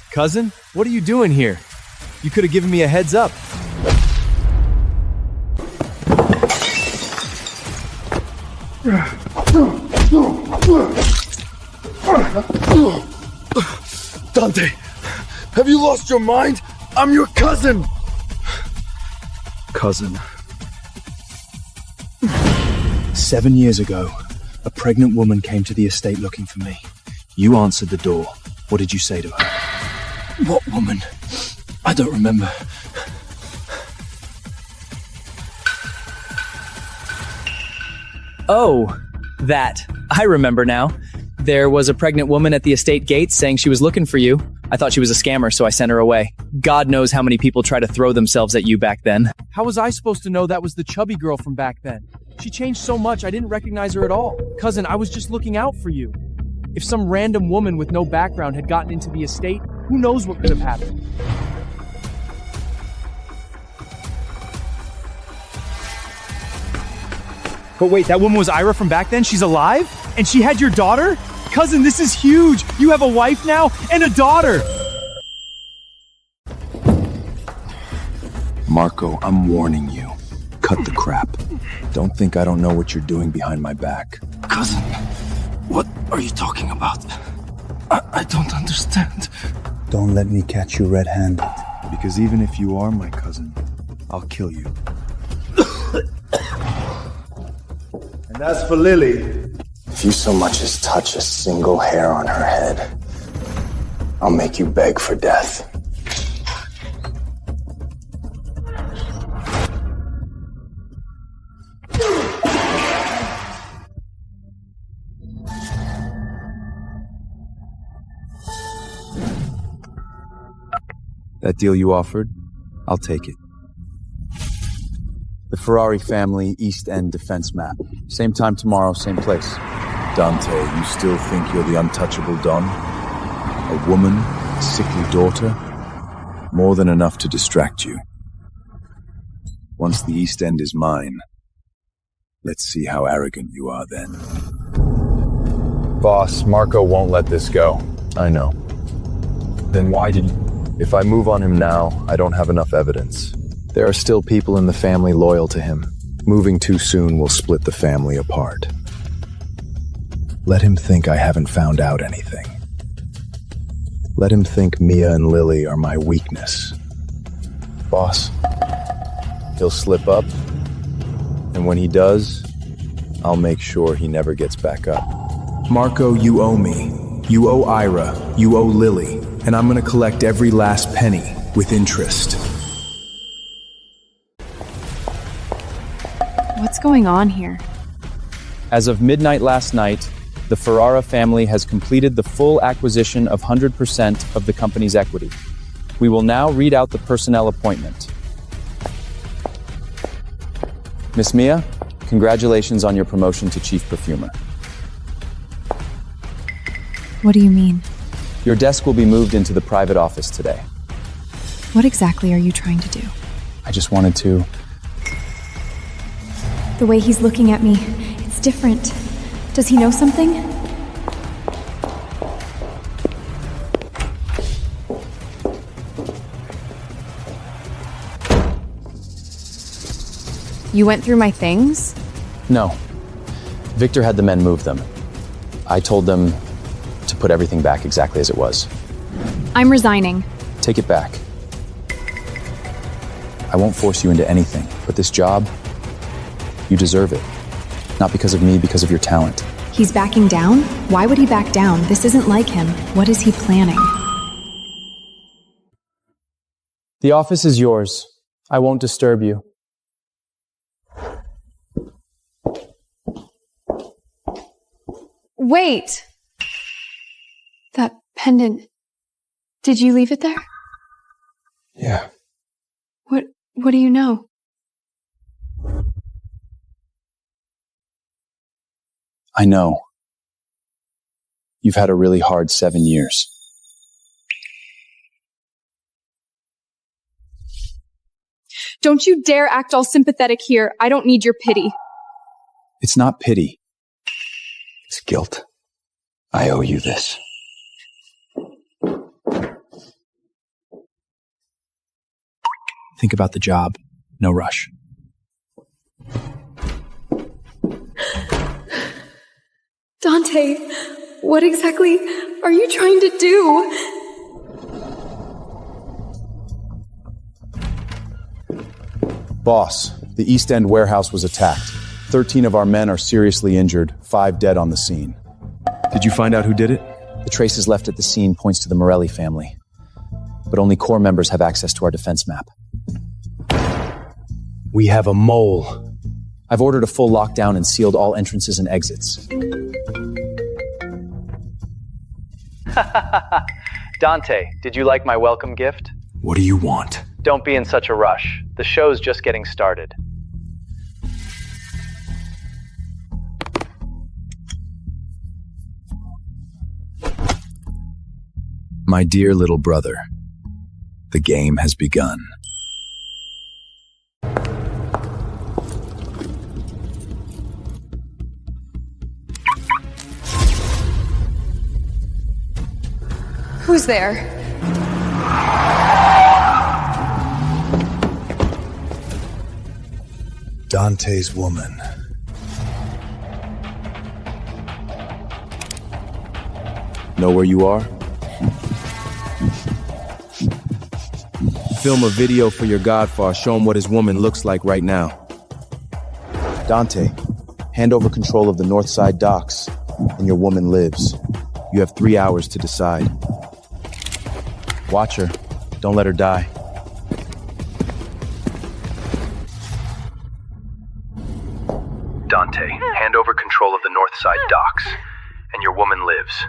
Cousin, what are you doing here? You could have given me a heads up. Dante, have you lost your mind? I'm your cousin! Cousin. 7 years ago, a pregnant woman came to the estate looking for me. You answered the door. What did you say to her? What woman? I don't remember. Oh, that. I remember now. There was a pregnant woman at the estate gates saying she was looking for you. I thought she was a scammer, so I sent her away. God knows how many people try to throw themselves at you back then. How was I supposed to know that was the chubby girl from back then? She changed so much, I didn't recognize her at all. Cousin, I was just looking out for you. If some random woman with no background had gotten into the estate, who knows what could have happened? But wait, that woman was Ira from back then? She's alive? And she had your daughter? Cousin, this is huge! You have a wife now and a daughter! Marco, I'm warning you. Cut the crap. Don't think I don't know what you're doing behind my back. Cousin, what are you talking about? I don't understand. Don't let me catch you red-handed. Because even if you are my cousin, I'll kill you. And as for Lily, If you so much as touch a single hair on her head, I'll make you beg for death. That deal you offered, I'll take it. The Ferrari family East End defense map. Same time tomorrow, same place. Dante, you still think you're the untouchable Don? A woman, a sickly daughter? More than enough to distract you. Once the East End is mine, let's see how arrogant you are then. Boss, Marco won't let this go. I know. Then why did you... If I move on him now, I don't have enough evidence. There are still people in the family loyal to him. Moving too soon will split the family apart. Let him think I haven't found out anything. Let him think Mia and Lily are my weakness. Boss, he'll slip up, and when he does, I'll make sure he never gets back up. Marco, you owe me. You owe Ira. You owe Lily. And I'm gonna collect every last penny with interest. What's going on here? As of midnight last night, the Ferrara family has completed the full acquisition of 100% of the company's equity. We will now read out the personnel appointment. Miss Mia, congratulations on your promotion to Chief Perfumer. What do you mean? Your desk will be moved into the private office today. What exactly are you trying to do? I just wanted to... The way he's looking at me, it's different. Does he know something? You went through my things? No. Victor had the men move them. I told them to put everything back exactly as it was. I'm resigning. Take it back. I won't force you into anything, but this job, you deserve it. Not because of me, because of your talent. He's backing down? Why would he back down? This isn't like him. What is he planning? The office is yours. I won't disturb you. Wait! That pendant. Did you leave it there? Yeah. What do you know? I know. You've had a really hard 7 years. Don't you dare act all sympathetic here. I don't need your pity. It's not pity. It's guilt. I owe you this. Think about the job. No rush. Dante, what exactly are you trying to do? Boss, the East End warehouse was attacked. 13 of our men are seriously injured, 5 dead on the scene. Did you find out who did it? The traces left at the scene points to the Morelli family. But only core members have access to our defense map. We have a mole. I've ordered a full lockdown and sealed all entrances and exits. Dante, did you like my welcome gift? What do you want? Don't be in such a rush. The show's just getting started. My dear little brother, the game has begun. Who's there? Dante's woman. Know where you are? Film a video for your godfather. Show him what his woman looks like right now. Dante, hand over control of the north side docks, and your woman lives. You have 3 hours to decide. Watch her. Don't let her die. Dante, hand over control of the north side docks, and your woman lives.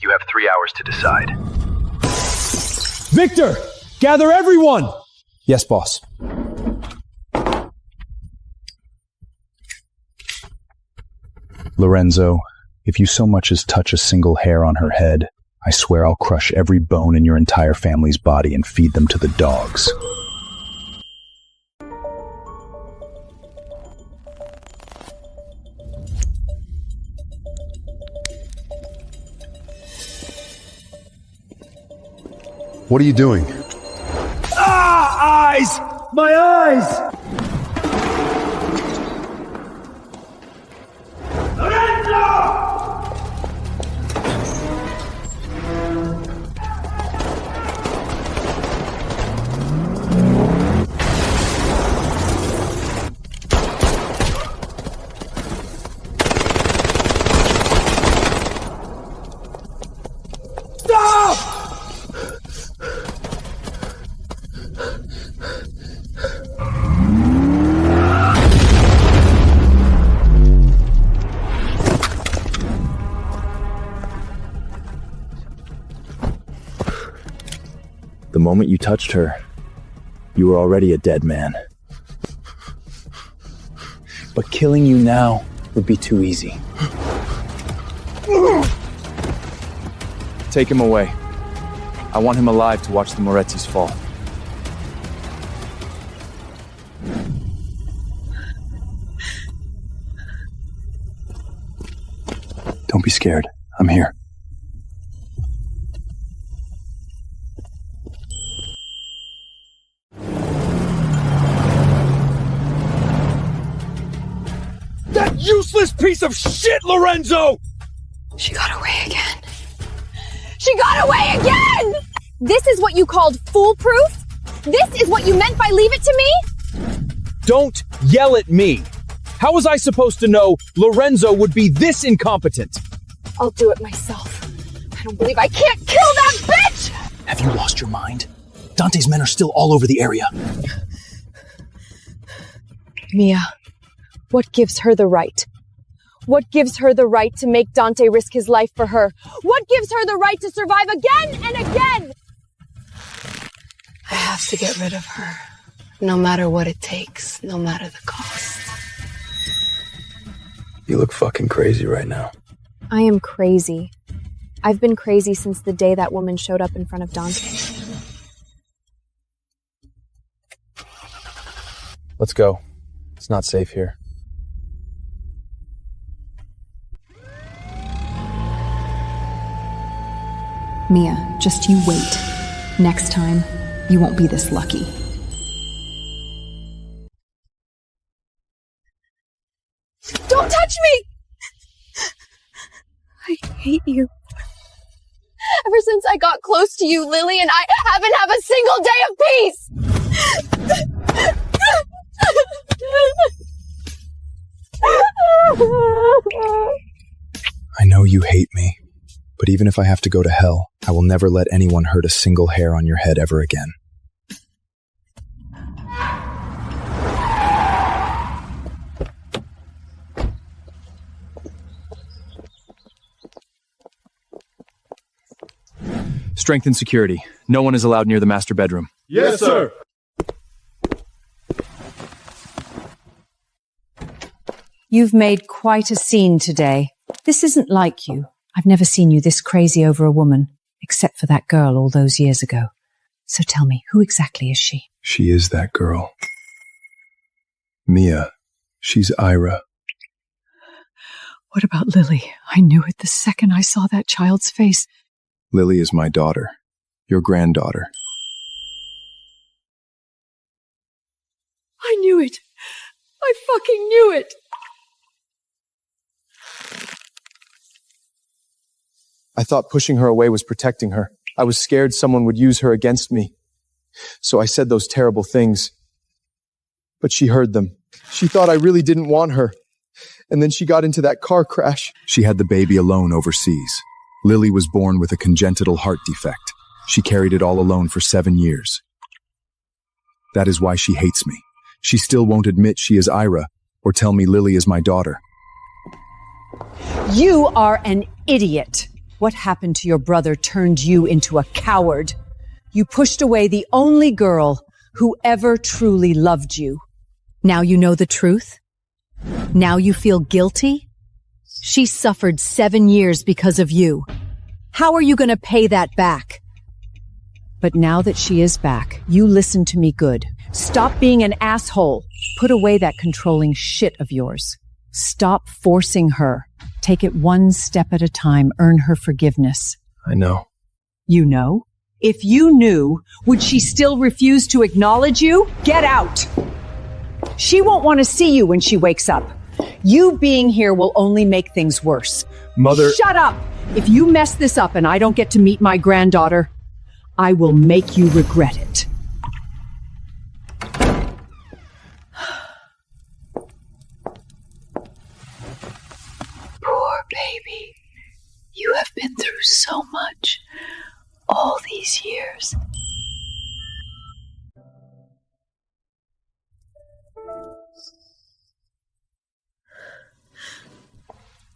You have 3 hours to decide. Victor! Gather everyone! Yes, boss. Lorenzo, if you so much as touch a single hair on her head, I swear I'll crush every bone in your entire family's body and feed them to the dogs. What are you doing? Ah! Eyes! My eyes! The moment you touched her, you were already a dead man. But killing you now would be too easy. Take him away. I want him alive to watch the Morettis fall. Don't be scared. I'm here. That useless piece of shit, Lorenzo! She got away again. She got away again! This is what you called foolproof? This is what you meant by leave it to me? Don't yell at me! How was I supposed to know Lorenzo would be this incompetent? I'll do it myself. I don't believe I can't kill that bitch! Have you lost your mind? Dante's men are still all over the area. Mia, what gives her the right? What gives her the right to make Dante risk his life for her? What gives her the right to survive again and again? I have to get rid of her. No matter what it takes, no matter the cost. You look fucking crazy right now. I am crazy. I've been crazy since the day that woman showed up in front of Dante. Let's go. It's not safe here. Mia, just you wait. Next time, you won't be this lucky. Don't touch me! I hate you. Ever since I got close to you, Lily and I haven't had a single day of peace! I know you hate me, but even if I have to go to hell, I will never let anyone hurt a single hair on your head ever again. Strength and security. No one is allowed near the master bedroom. Yes, sir. You've made quite a scene today. This isn't like you. I've never seen you this crazy over a woman, except for that girl all those years ago. So tell me, who exactly is she? She is that girl. Mia. She's Ira. What about Lily? I knew it the second I saw that child's face. Lily is my daughter. Your granddaughter. I knew it. I fucking knew it. I thought pushing her away was protecting her. I was scared someone would use her against me. So I said those terrible things. But she heard them. She thought I really didn't want her. And then she got into that car crash. She had the baby alone overseas. Lily was born with a congenital heart defect. She carried it all alone for 7 years. That is why she hates me. She still won't admit she is Ira, or tell me Lily is my daughter. You are an idiot. What happened to your brother turned you into a coward. You pushed away the only girl who ever truly loved you. Now you know the truth? Now you feel guilty? She suffered 7 years because of you. How are you going to pay that back? But now that she is back, you listen to me good. Stop being an asshole. Put away that controlling shit of yours. Stop forcing her. Take it one step at a time. Earn her forgiveness. I know. You know? If you knew, would she still refuse to acknowledge you? Get out! She won't want to see you when she wakes up. You being here will only make things worse. Mother... Shut up! If you mess this up and I don't get to meet my granddaughter, I will make you regret it. Poor baby. You have been through so much. All these years.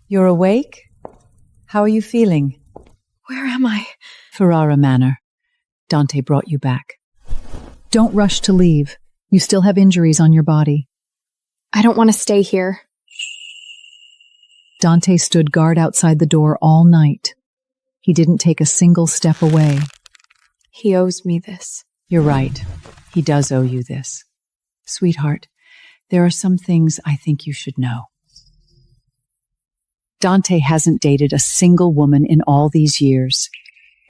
You're awake? How are you feeling? Where am I? Ferrara Manor. Dante brought you back. Don't rush to leave. You still have injuries on your body. I don't want to stay here. Dante stood guard outside the door all night. He didn't take a single step away. He owes me this. You're right. He does owe you this. Sweetheart, there are some things I think you should know. Dante hasn't dated a single woman in all these years.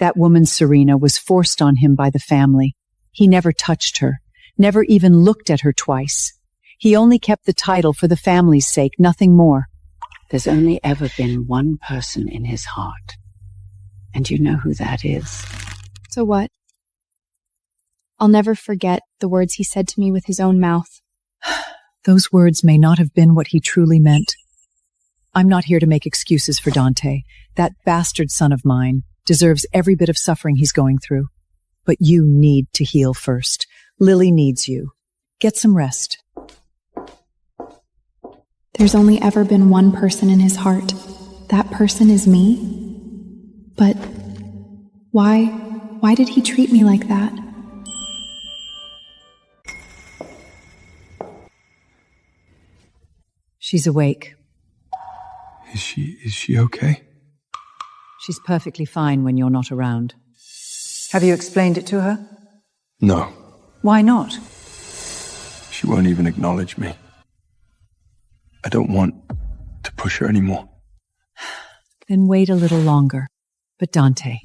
That woman, Serena, was forced on him by the family. He never touched her, never even looked at her twice. He only kept the title for the family's sake, nothing more. There's only ever been one person in his heart. And you know who that is. So what? I'll never forget the words he said to me with his own mouth. Those words may not have been what he truly meant. I'm not here to make excuses for Dante. That bastard son of mine deserves every bit of suffering he's going through. But you need to heal first. Lily needs you. Get some rest. There's only ever been one person in his heart. That person is me. But why did he treat me like that? She's awake. Is she okay? She's perfectly fine when you're not around. Have you explained it to her? No. Why not? She won't even acknowledge me. I don't want to push her anymore. Then wait a little longer. But Dante,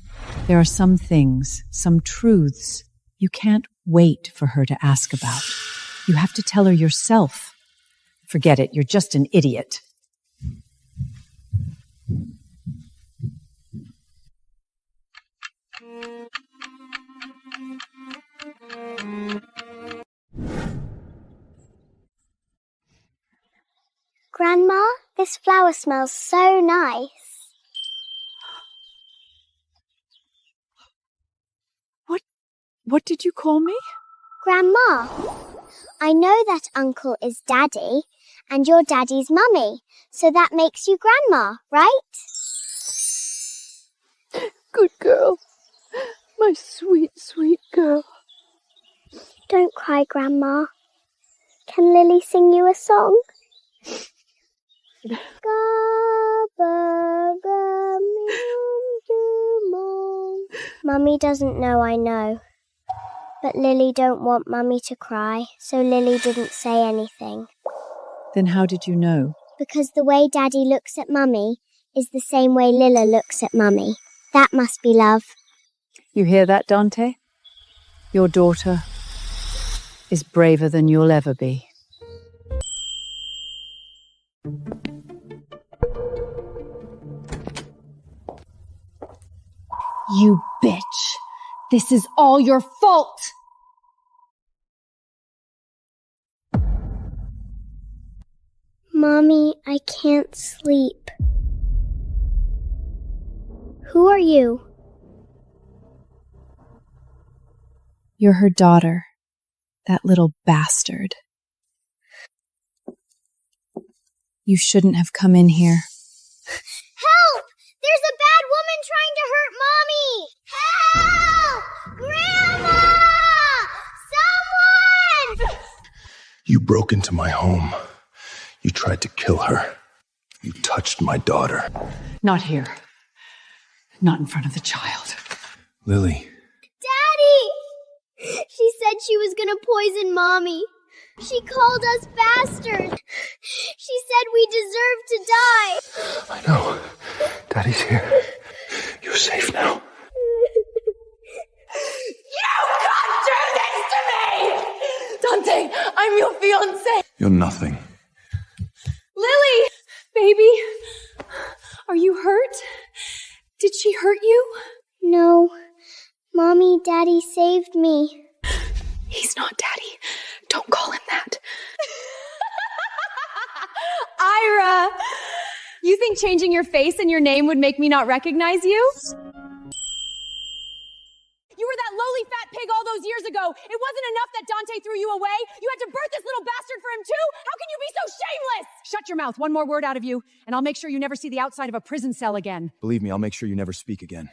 there are some things, some truths you can't wait for her to ask about. You have to tell her yourself. Forget it, you're just an idiot. Grandma, this flower smells so nice. What did you call me? Grandma, I know that Uncle is Daddy, and you're Daddy's mummy, so that makes you Grandma, right? Good girl. My sweet, sweet girl. Don't cry, Grandma. Can Lily sing you a song? Mummy doesn't know I know. But Lily don't want Mummy to cry, so Lily didn't say anything. Then how did you know? Because the way Daddy looks at Mummy is the same way Lila looks at Mummy. That must be love. You hear that, Dante? Your daughter is braver than you'll ever be. You bitch. This is all your fault! Mommy, I can't sleep. Who are you? You're her daughter. That little bastard. You shouldn't have come in here. Help! There's a bad woman trying to hurt Mommy! Help! Grandma! Someone! You broke into my home. You tried to kill her. You touched my daughter. Not here. Not in front of the child. Lily. Daddy! She said she was gonna poison Mommy. She called us bastards. She said we deserve to die. I know. Daddy's here. You're safe now. You can't do this to me! Dante, I'm your fiancé. You're nothing. Lily! Baby! Are you hurt? Did she hurt you? No. Mommy, Daddy saved me. He's not Daddy. Don't call him that. Ira! You think changing your face and your name would make me not recognize you? You were that lowly fat pig all those years ago. It wasn't enough that Dante threw you away. You had to birth this little bastard for him too? How can you be so shameless? Shut your mouth. One more word out of you, and I'll make sure you never see the outside of a prison cell again. Believe me, I'll make sure you never speak again.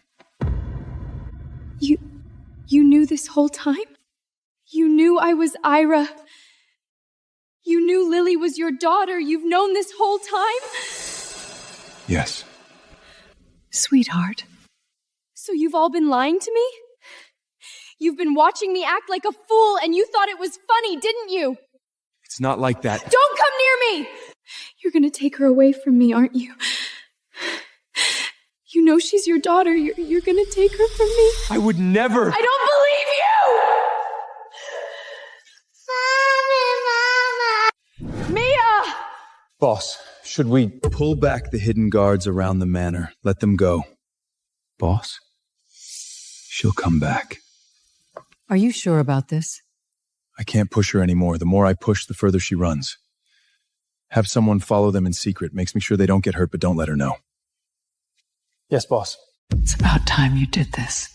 You knew this whole time? You knew I was Ira. You knew Lily was your daughter. You've known this whole time? Yes. Sweetheart. So you've all been lying to me? You've been watching me act like a fool and you thought it was funny, didn't you? It's not like that. Don't come near me! You're gonna take her away from me, aren't you? You know she's your daughter. You're gonna take her from me? I would never. I don't believe you! Mia! Boss, should we pull back the hidden guards around the manor? Let them go. Boss? She'll come back. Are you sure about this? I can't push her anymore. The more I push, the further she runs. Have someone follow them in secret. Makes me sure they don't get hurt, but don't let her know. Yes, boss. It's about time you did this.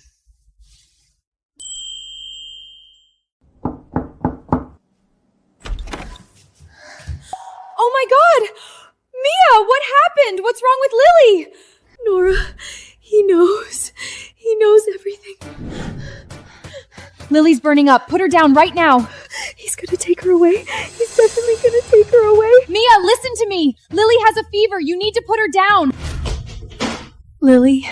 Oh my God! Mia, what happened? What's wrong with Lily? Nora, he knows. He knows everything. Lily's burning up. Put her down right now. He's gonna take her away. He's definitely gonna take her away. Mia, listen to me. Lily has a fever. You need to put her down. Lily,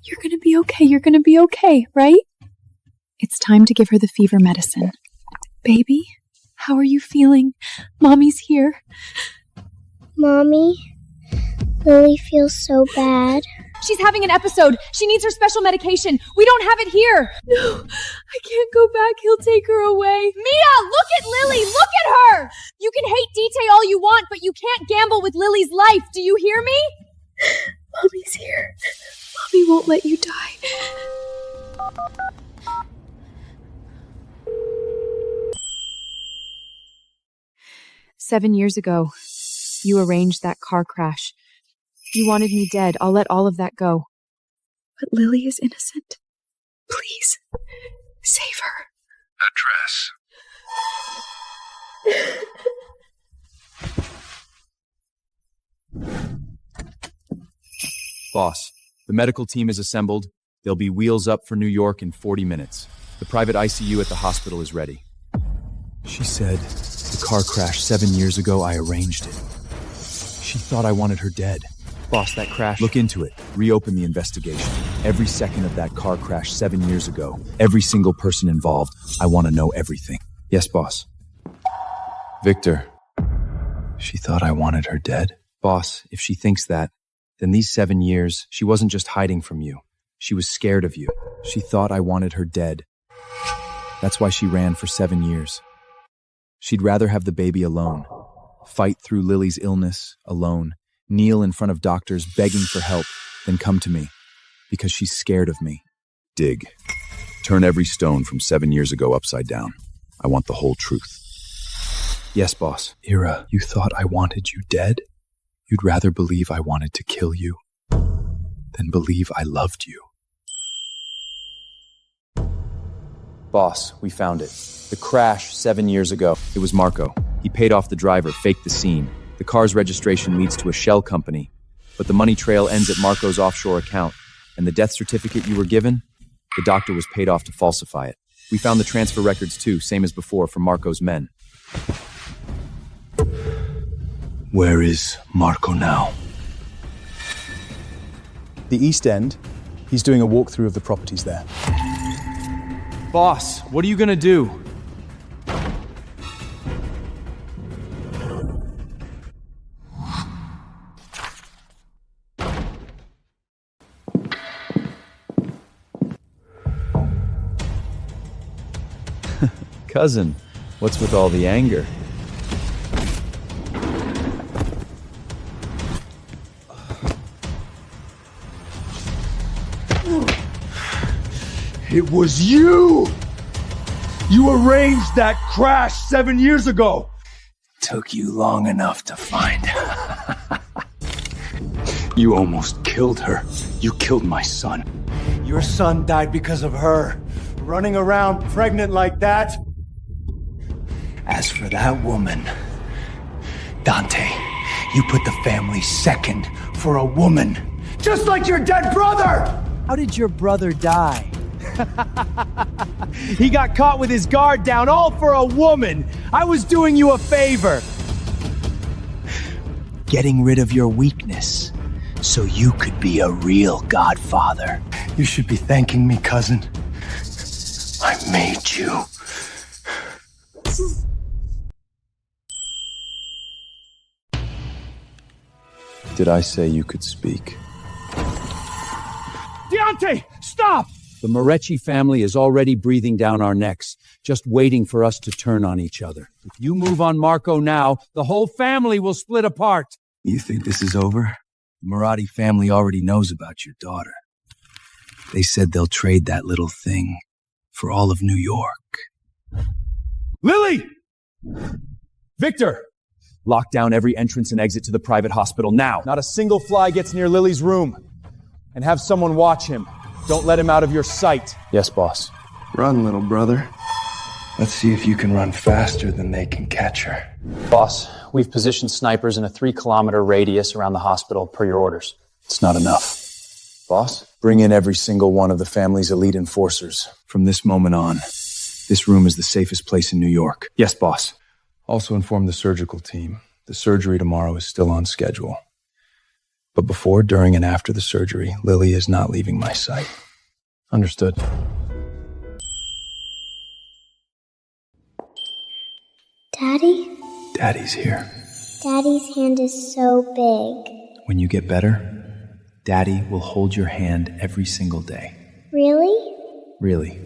you're gonna be okay. You're gonna be okay, right? It's time to give her the fever medicine. Baby, how are you feeling? Mommy's here. Mommy, Lily feels so bad. She's having an episode. She needs her special medication. We don't have it here. No, I can't go back. He'll take her away. Mia, look at Lily. Look at her. You can hate Dante all you want, but you can't gamble with Lily's life. Do you hear me? Mommy's here. Mommy won't let you die. "7 years ago, you arranged that car crash. You wanted me dead. I'll let all of that go. But Lily is innocent. Please, save her." Address. Boss, the medical team is assembled. They'll be wheels up for New York in 40 minutes. The private ICU at the hospital is ready. She said, the car crash 7 years ago, I arranged it. She thought I wanted her dead. Boss, that crash. Look into it. Reopen the investigation. Every second of that car crash 7 years ago, every single person involved, I want to know everything. Yes, boss. Victor. She thought I wanted her dead? Boss, if she thinks that, then these 7 years, she wasn't just hiding from you. She was scared of you. She thought I wanted her dead. That's why she ran for 7 years. She'd rather have the baby alone. Fight through Lily's illness alone. Kneel in front of doctors begging for help, then come to me. Because she's scared of me. Dig. Turn every stone from 7 years ago upside down. I want the whole truth. Yes, boss. Ira, you thought I wanted you dead? You'd rather believe I wanted to kill you than believe I loved you. Boss, we found it. The crash 7 years ago. It was Marco. He paid off the driver, faked the scene. The car's registration leads to a shell company, but the money trail ends at Marco's offshore account. And the death certificate you were given? The doctor was paid off to falsify it. We found the transfer records too, same as before, for Marco's men. Where is Marco now? The East End. He's doing a walkthrough of the properties there. Boss, what are you gonna do? Cousin, what's with all the anger? It was you! You arranged that crash 7 years ago! Took you long enough to find. You almost killed her. You killed my son. Your son died because of her. Running around pregnant like that. As for that woman, Dante, you put the family second for a woman. Just like your dead brother! How did your brother die? He got caught with his guard down, all for a woman. I was doing you a favor. Getting rid of your weakness so you could be a real godfather. You should be thanking me, cousin. I made you. Did I say you could speak? Dante, stop! The Morecci family is already breathing down our necks, just waiting for us to turn on each other. If you move on Marco now, the whole family will split apart. You think this is over? The Moretti family already knows about your daughter. They said they'll trade that little thing for all of New York. Lily! Victor! Lock down every entrance and exit to the private hospital now. Not a single fly gets near Lily's room. And have someone watch him. Don't let him out of your sight. Yes, boss. Run, little brother. Let's see if you can run faster than they can catch her. Boss, we've positioned snipers in a 3-kilometer radius around the hospital per your orders. It's not enough. Boss, bring in every single one of the family's elite enforcers. From this moment on, this room is the safest place in New York. Yes, boss. Also inform the surgical team. The surgery tomorrow is still on schedule. But before, during, and after the surgery, Lily is not leaving my sight. Understood. Daddy? Daddy's here. Daddy's hand is so big. When you get better, Daddy will hold your hand every single day. Really? Really.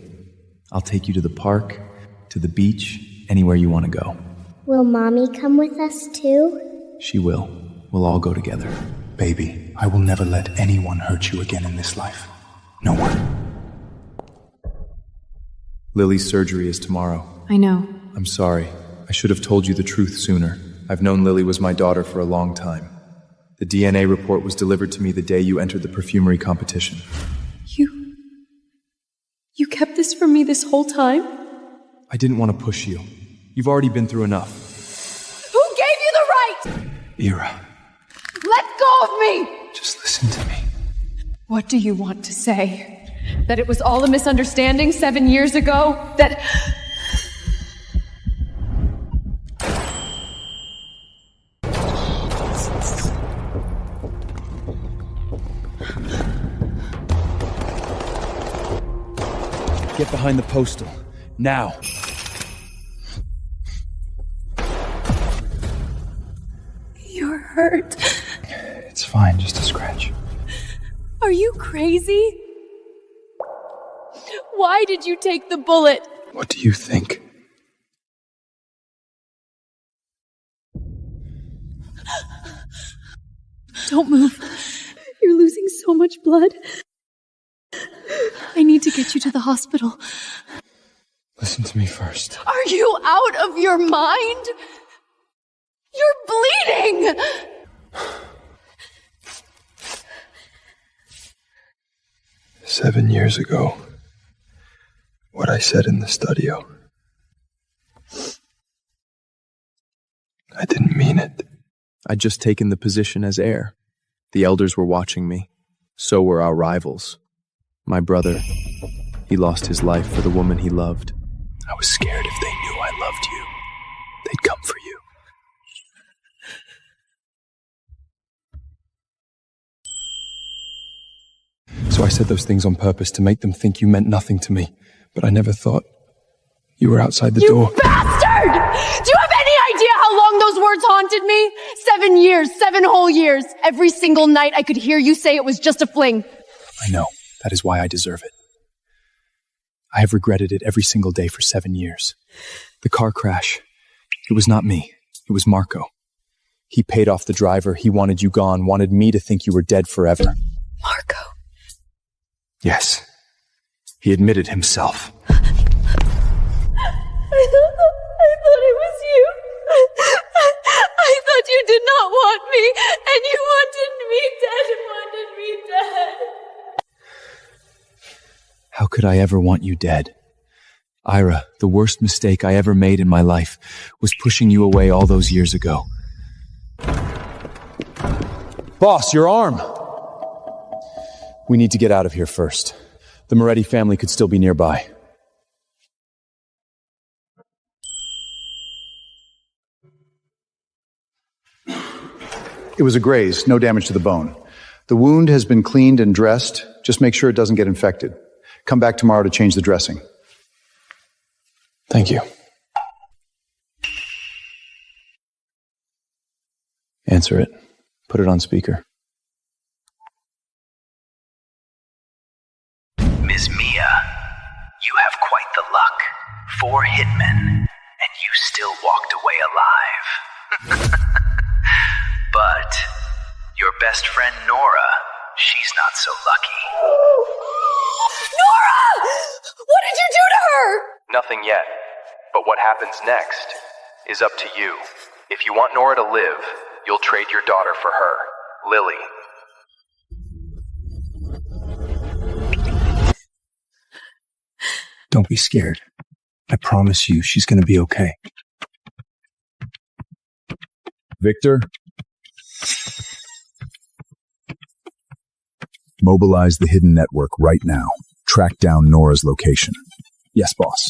I'll take you to the park, to the beach, anywhere you want to go. Will Mommy come with us too? She will. We'll all go together. Baby, I will never let anyone hurt you again in this life. No one. Lily's surgery is tomorrow. I know. I'm sorry. I should have told you the truth sooner. I've known Lily was my daughter for a long time. The DNA report was delivered to me the day you entered the perfumery competition. You kept this from me this whole time? I didn't want to push you. You've already been through enough. Who gave you the right? Ira, Let go of me! just listen to me. What do you want to say? That it was all a misunderstanding 7 years ago? That... Get behind the postal. Now. You're hurt. It's fine, just a scratch. Are you crazy? Why did you take the bullet? What do you think? Don't move. You're losing so much blood. I need to get you to the hospital. Listen to me first. Are you out of your mind? You're bleeding! 7 years ago, what I said in the studio, I didn't mean it. I'd just taken the position as heir. The elders were watching me. So were our rivals. My brother, he lost his life for the woman he loved. I was scared if they knew I loved you, they'd come for you. So I said those things on purpose to make them think you meant nothing to me. But I never thought you were outside the door. Bastard! Do you have any idea how long those words haunted me? 7 years, 7 whole years. Every single night I could hear you say it was just a fling. I know. That is why I deserve it. I have regretted it every single day for 7 years. The car crash, it was not me. It was Marco. He paid off the driver. He wanted you gone, wanted me to think you were dead forever. Marco. Yes. He admitted himself. I thought it was you. I thought you did not want me, and you wanted me dead. How could I ever want you dead? Ira, the worst mistake I ever made in my life was pushing you away all those years ago. Boss, your arm! We need to get out of here first. The Moretti family could still be nearby. It was a graze, no damage to the bone. The wound has been cleaned and dressed. Just make sure it doesn't get infected. Come back tomorrow to change the dressing. Thank you. Answer it. Put it on speaker. Miss Mia, you have quite the luck. 4 hitmen, and you still walked away alive. But your best friend Nora, she's not so lucky. Nora! What did you do to her? Nothing yet. But what happens next is up to you. If you want Nora to live, you'll trade your daughter for her, Lily. Don't be scared. I promise you she's gonna be okay. Victor? Mobilize the hidden network right now. Track down Nora's location. Yes, boss.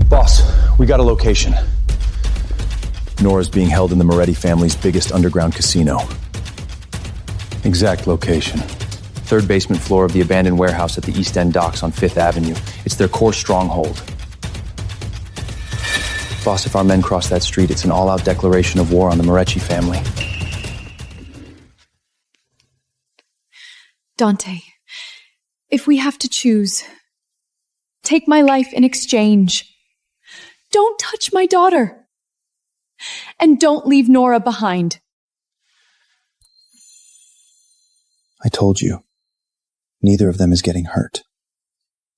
Boss, we got a location. Nora's being held in the Moretti family's biggest underground casino. Exact location. 3rd basement floor of the abandoned warehouse at the East End docks on 5th Avenue. It's their core stronghold. Boss, if our men cross that street, it's an all-out declaration of war on the Moretti family. Dante, if we have to choose, take my life in exchange. Don't touch my daughter. And don't leave Nora behind. I told you. Neither of them is getting hurt.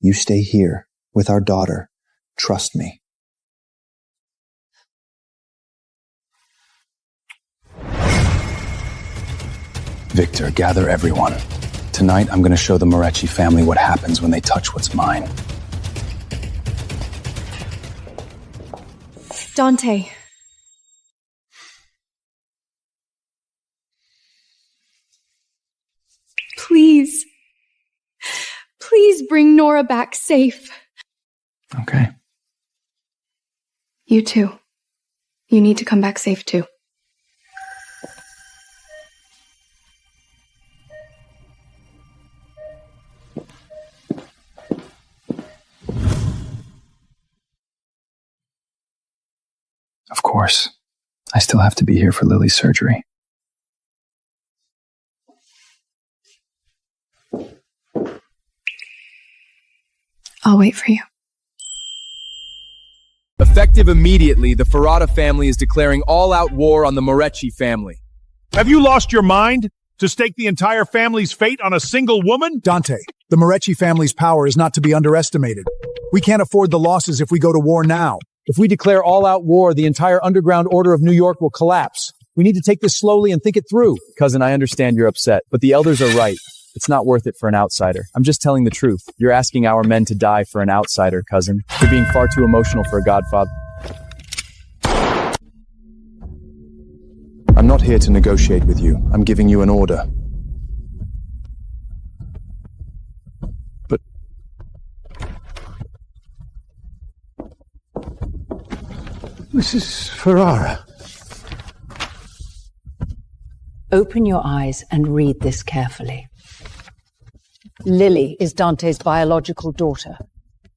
You stay here with our daughter. Trust me. Victor, gather everyone. Tonight, I'm going to show the Moretti family what happens when they touch what's mine. Dante. Please. Please bring Nora back safe. Okay. You too. You need to come back safe too. Of course. I still have to be here for Lily's surgery. I'll wait for you. Effective immediately, the Ferrara family is declaring all-out war on the Moretti family. Have you lost your mind? To stake the entire family's fate on a single woman? Dante, the Moretti family's power is not to be underestimated. We can't afford the losses if we go to war now. If we declare all-out war, the entire underground order of New York will collapse. We need to take this slowly and think it through. Cousin, I understand you're upset, but the elders are right. It's not worth it for an outsider. I'm just telling the truth. You're asking our men to die for an outsider, cousin. You're being far too emotional for a godfather. I'm not here to negotiate with you. I'm giving you an order. But... Mrs. Ferrara. Open your eyes and read this carefully. Lily is Dante's biological daughter.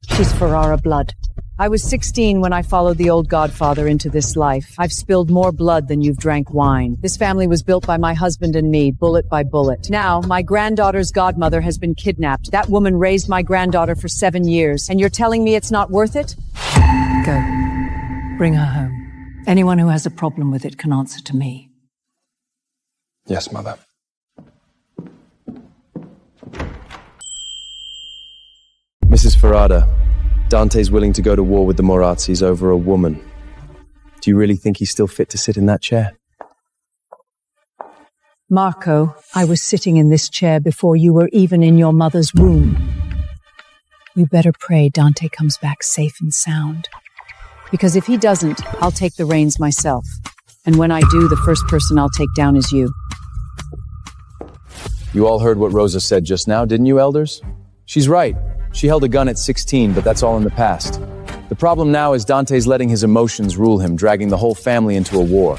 She's Ferrara blood. I was 16 when I followed the old godfather into this life. I've spilled more blood than you've drank wine. This family was built by my husband and me, bullet by bullet. Now, my granddaughter's godmother has been kidnapped. That woman raised my granddaughter for 7 years, and you're telling me it's not worth it? Go. Bring her home. Anyone who has a problem with it can answer to me. Yes, Mother. Mrs. Ferrara, Dante's willing to go to war with the Morattis over a woman. Do you really think he's still fit to sit in that chair? Marco, I was sitting in this chair before you were even in your mother's womb. You better pray Dante comes back safe and sound. Because if he doesn't, I'll take the reins myself. And when I do, the first person I'll take down is you. You all heard what Rosa said just now, didn't you, elders? She's right. She held a gun at 16, but that's all in the past. The problem now is Dante's letting his emotions rule him, dragging the whole family into a war.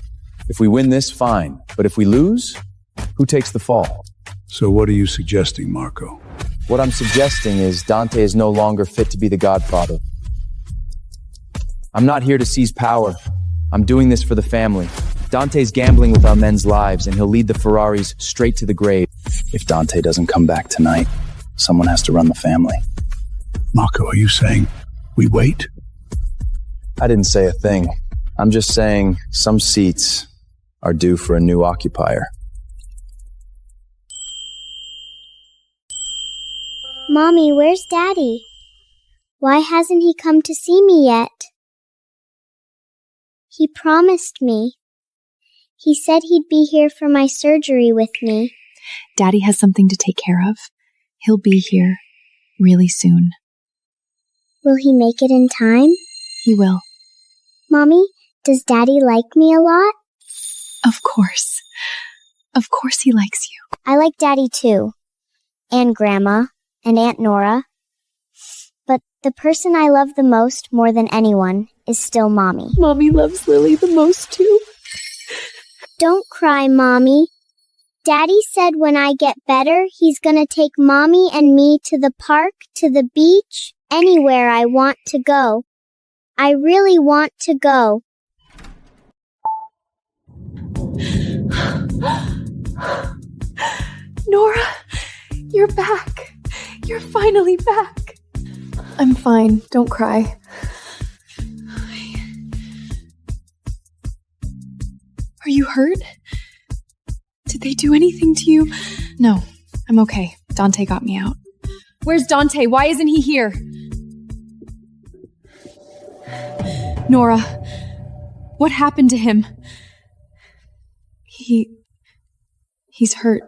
If we win this, fine. But if we lose, who takes the fall? So what are you suggesting, Marco? What I'm suggesting is Dante is no longer fit to be the godfather. I'm not here to seize power. I'm doing this for the family. Dante's gambling with our men's lives, and he'll lead the Ferraris straight to the grave. If Dante doesn't come back tonight, someone has to run the family. Marco, are you saying we wait? I didn't say a thing. I'm just saying some seats are due for a new occupier. Mommy, where's Daddy? Why hasn't he come to see me yet? He promised me. He said he'd be here for my surgery with me. Daddy has something to take care of. He'll be here really soon. Will he make it in time? He will. Mommy, does Daddy like me a lot? Of course. Of course he likes you. I like Daddy too. And Grandma. And Aunt Nora. But the person I love the most, more than anyone, is still Mommy. Mommy loves Lily the most too. Don't cry, Mommy. Daddy said when I get better, he's gonna take Mommy and me to the park, to the beach, anywhere I want to go. I really want to go. Nora, you're back. You're finally back. I'm fine. Don't cry. Are you hurt? Did they do anything to you? No, I'm okay. Dante got me out. Where's Dante? Why isn't he here? Nora, what happened to him? He's hurt.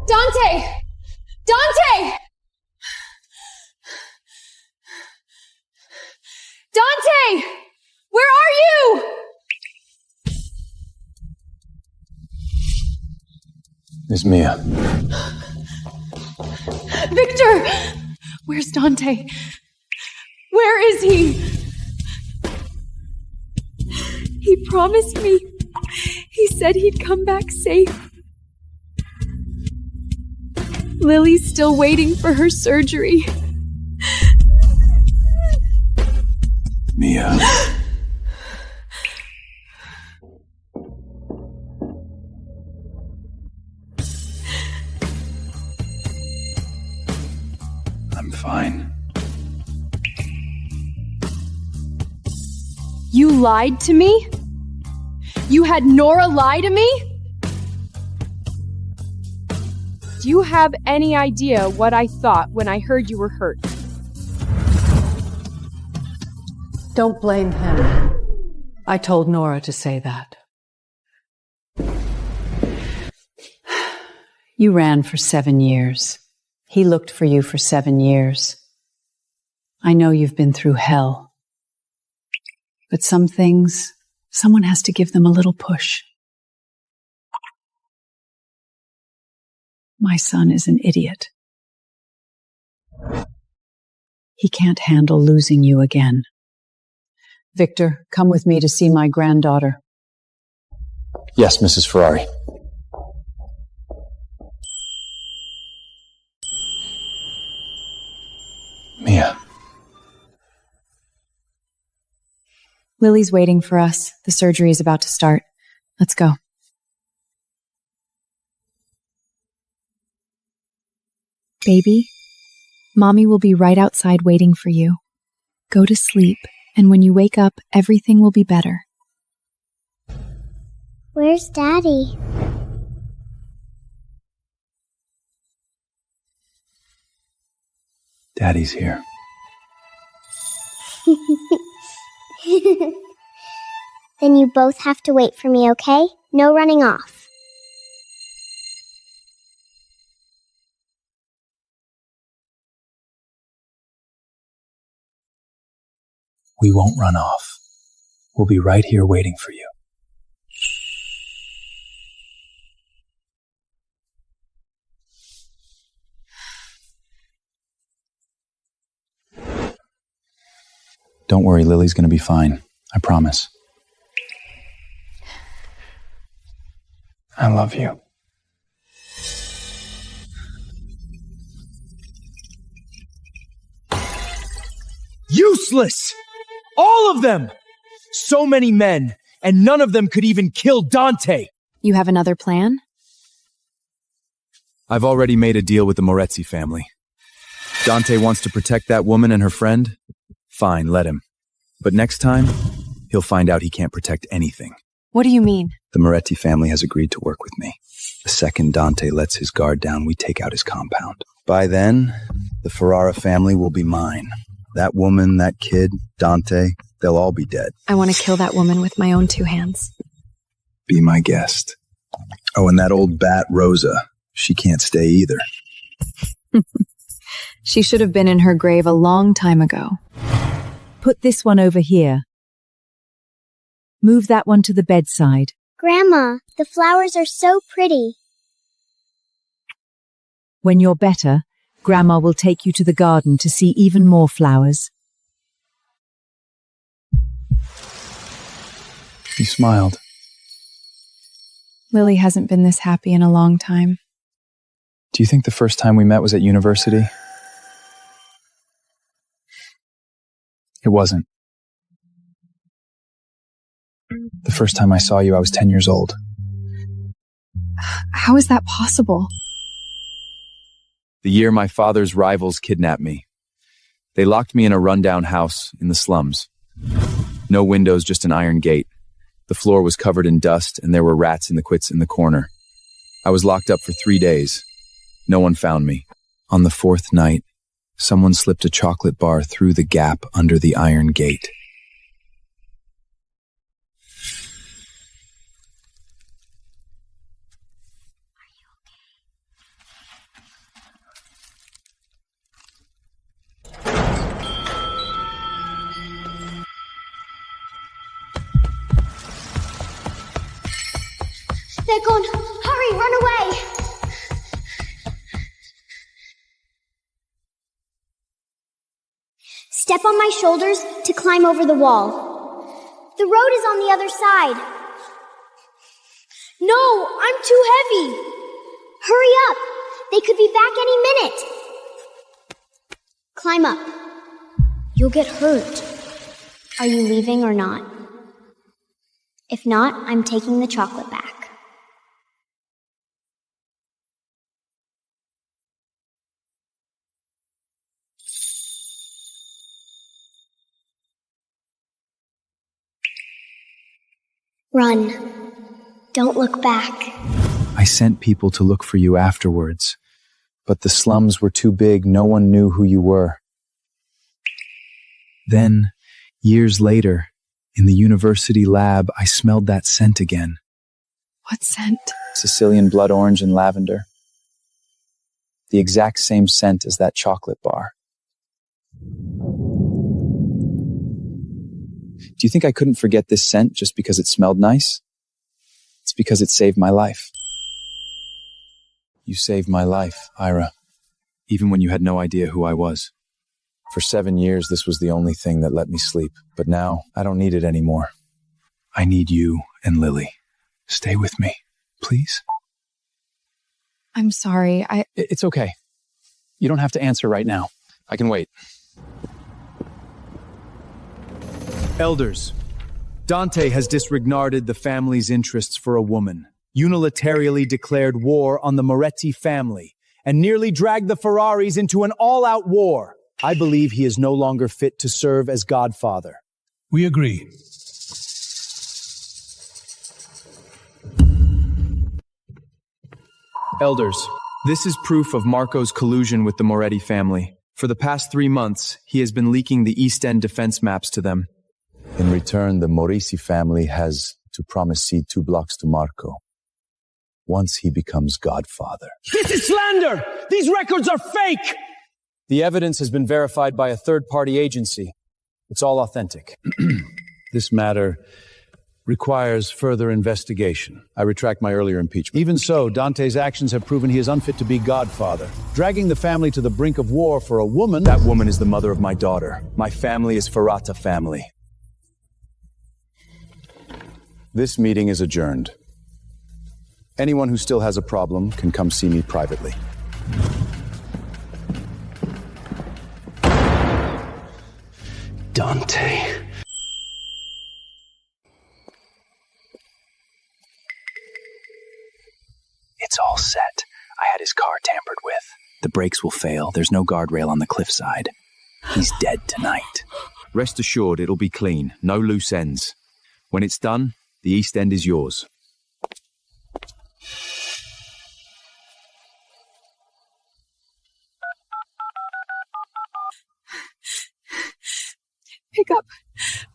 Dante! Dante! Dante! Where are you? It's Mia. Victor! Where's Dante? Where is he? He promised me. He said he'd come back safe. Lily's still waiting for her surgery. Mia. I'm fine. You lied to me? You had Nora lie to me? Do you have any idea what I thought when I heard you were hurt? Don't blame him. I told Nora to say that. You ran for 7 years. He looked for you for 7 years. I know you've been through hell. But some things, someone has to give them a little push. My son is an idiot. He can't handle losing you again. Victor, come with me to see my granddaughter. Yes, Mrs. Ferrari. Mia. Lily's waiting for us. The surgery is about to start. Let's go. Baby, Mommy will be right outside waiting for you. Go to sleep, and when you wake up, everything will be better. Where's Daddy? Daddy's here. Then you both have to wait for me, okay? No running off. We won't run off. We'll be right here waiting for you. Don't worry, Lily's gonna be fine. I promise. I love you. Useless! All of them! So many men, and none of them could even kill Dante! You have another plan? I've already made a deal with the Moretti family. Dante wants to protect that woman and her friend? Fine, let him. But next time, he'll find out he can't protect anything. What do you mean? The Moretti family has agreed to work with me. The second Dante lets his guard down, we take out his compound. By then, the Ferrara family will be mine. That woman, that kid, Dante, they'll all be dead. I want to kill that woman with my own 2 hands. Be my guest. Oh, and that old bat, Rosa, she can't stay either. She should have been in her grave a long time ago. Put this one over here. Move that one to the bedside. Grandma, the flowers are so pretty. When you're better, Grandma will take you to the garden to see even more flowers. You smiled. Lily hasn't been this happy in a long time. Do you think the first time we met was at university? It wasn't. The first time I saw you, I was 10 years old. How is that possible? The year my father's rivals kidnapped me. They locked me in a rundown house in the slums. No windows, just an iron gate. The floor was covered in dust, and there were rats in the quits in the corner. I was locked up for 3 days. No one found me. On the 4th night, someone slipped a chocolate bar through the gap under the iron gate. They're gone. Hurry, run away. Step on my shoulders to climb over the wall. The road is on the other side. No, I'm too heavy. Hurry up. They could be back any minute. Climb up. You'll get hurt. Are you leaving or not? If not, I'm taking the chocolate back. Run. Don't look back. I sent people to look for you afterwards, but the slums were too big, no one knew who you were. Then, years later, in the university lab, I smelled that scent again. What scent? Sicilian blood orange and lavender. The exact same scent as that chocolate bar. Do you think I couldn't forget this scent just because it smelled nice? It's because it saved my life. You saved my life, Ira, even when you had no idea who I was. For 7 years, this was the only thing that let me sleep. But now, I don't need it anymore. I need you and Lily. Stay with me, please. I'm sorry, It's okay. You don't have to answer right now. I can wait. Elders, Dante has disregarded the family's interests for a woman, unilaterally declared war on the Moretti family, and nearly dragged the Ferraris into an all-out war. I believe he is no longer fit to serve as godfather. We agree. Elders, this is proof of Marco's collusion with the Moretti family. For the past 3 months, he has been leaking the East End defense maps to them. In return, the Moretti family has to promise cede 2 blocks to Marco once he becomes godfather. This is slander! These records are fake! The evidence has been verified by a third-party agency. It's all authentic. This matter requires further investigation. I retract my earlier impeachment. Even so, Dante's actions have proven he is unfit to be godfather. Dragging the family to the brink of war for a woman... That woman is the mother of my daughter. My family is Ferrara family. This meeting is adjourned. Anyone who still has a problem can come see me privately. Dante. It's all set. I had his car tampered with. The brakes will fail. There's no guardrail on the cliffside. He's dead tonight. Rest assured, it'll be clean. No loose ends. When it's done, the East End is yours. Pick up.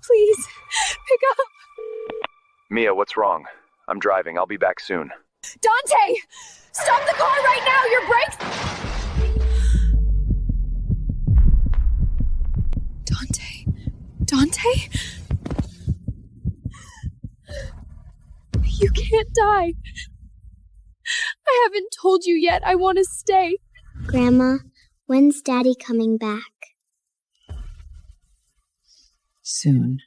Please. Pick up. Mia, what's wrong? I'm driving. I'll be back soon. Dante! Stop the car right now! Your brakes... Dante? You can't die. I haven't told you yet. I want to stay. Grandma, when's Daddy coming back? Soon.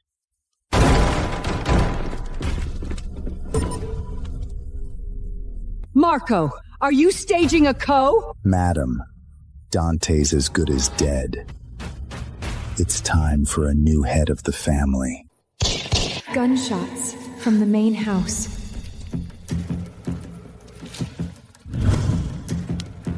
Marco, are you staging a coup? Madam, Dante's as good as dead. It's time for a new head of the family. Gunshots from the main house.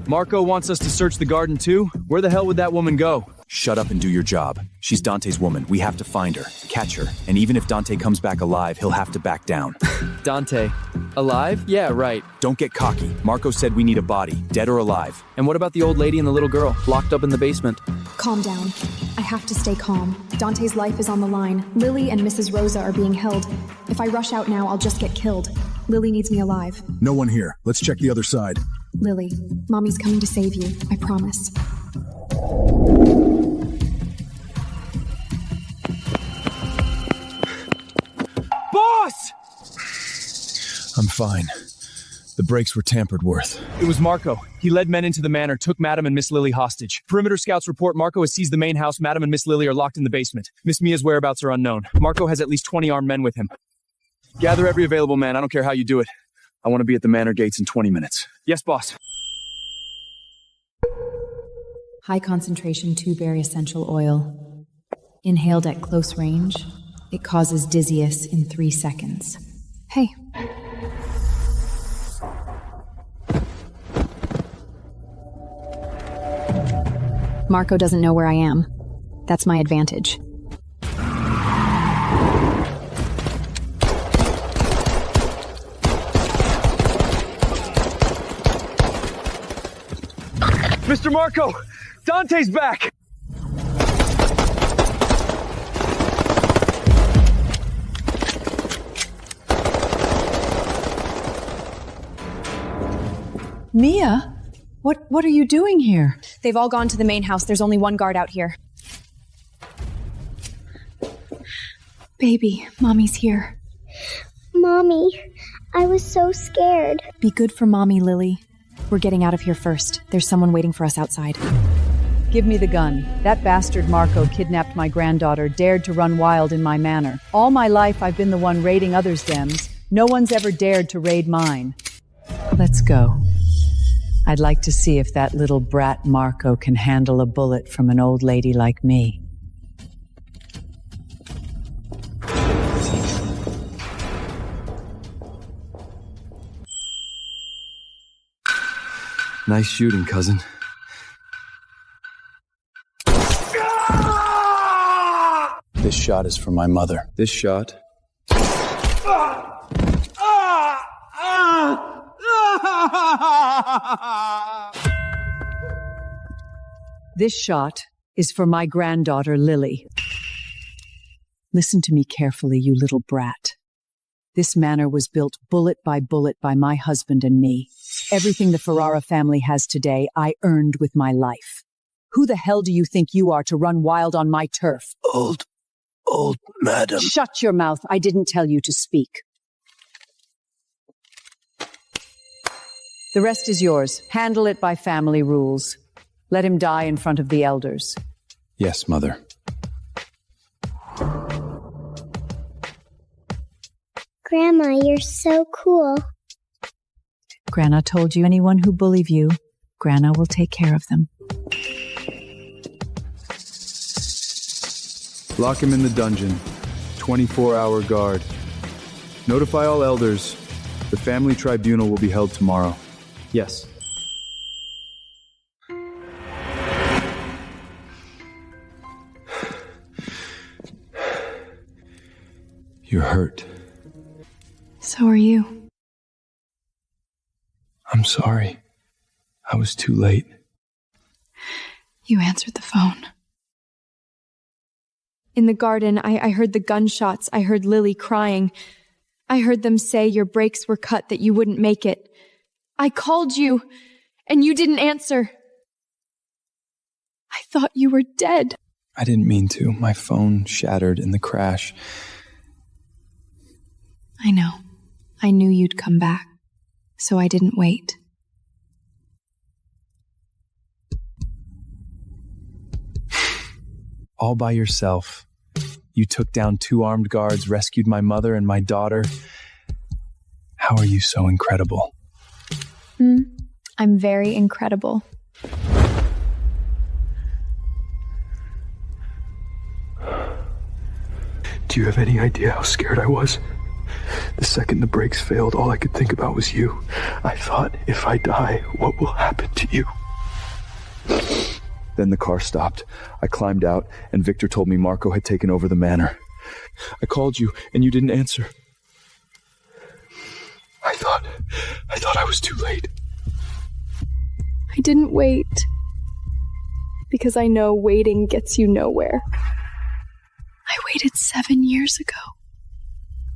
Marco wants us to search the garden too? Where the hell would that woman go? Shut up and do your job. She's Dante's woman. We have to find her, catch her, and even if Dante comes back alive, he'll have to back down. Dante. Alive? Yeah, right. Don't get cocky. Marco said we need a body, dead or alive. And what about the old lady and the little girl, locked up in the basement? Calm down. I have to stay calm. Dante's life is on the line. Lily and Mrs. Rosa are being held. If I rush out now, I'll just get killed. Lily needs me alive. No one here. Let's check the other side. Lily, Mommy's coming to save you. I promise. Boss! I'm fine. The brakes were tampered with. It was Marco. He led men into the manor, took Madam and Miss Lily hostage. Perimeter scouts report Marco has seized the main house. Madam and Miss Lily are locked in the basement. Miss Mia's whereabouts are unknown. Marco has at least 20 armed men with him. Gather every available man. I don't care how you do it. I want to be at the manor gates in 20 minutes. Yes, boss. High concentration 2-berry essential oil. Inhaled at close range, it causes dizziness in 3 seconds. Hey. Marco doesn't know where I am. That's my advantage. Mr. Marco! Dante's back! Mia? What are you doing here? They've all gone to the main house. There's only one guard out here. Baby, Mommy's here. Mommy, I was so scared. Be good for Mommy, Lily. We're getting out of here first. There's someone waiting for us outside. Give me the gun. That bastard Marco kidnapped my granddaughter, dared to run wild in my manor. All my life I've been the one raiding others' dems. No one's ever dared to raid mine. Let's go. I'd like to see if that little brat Marco can handle a bullet from an old lady like me. Nice shooting, cousin. This shot is for my mother. This shot. This shot is for my granddaughter, Lily. Listen to me carefully, you little brat. This manor was built bullet by my husband and me. Everything the Ferrara family has today, I earned with my life. Who the hell do you think you are to run wild on my turf? Old Old madam. Shut your mouth. I didn't tell you to speak. The rest is yours. Handle it by family rules. Let him die in front of the elders. Yes, Mother. Grandma, you're so cool. Grandma told you anyone who bullied you, Grandma will take care of them. Lock him in the dungeon. 24-hour guard. Notify all elders. The family tribunal will be held tomorrow. Yes. You're hurt. So are you. I'm sorry. I was too late. You answered the phone. In the garden, I heard the gunshots. I heard Lily crying. I heard them say your brakes were cut, that you wouldn't make it. I called you, and you didn't answer. I thought you were dead. I didn't mean to. My phone shattered in the crash. I know. I knew you'd come back, so I didn't wait. All by yourself. You took down 2 armed guards, rescued my mother and my daughter. How are you so incredible? I'm very incredible. Do you have any idea how scared I was? The second the brakes failed, all I could think about was you. I thought, if I die, what will happen to you? Then the car stopped. I climbed out, and Victor told me Marco had taken over the manor. I called you, and you didn't answer. I thought I was too late. I didn't wait. Because I know waiting gets you nowhere. I waited 7 years ago.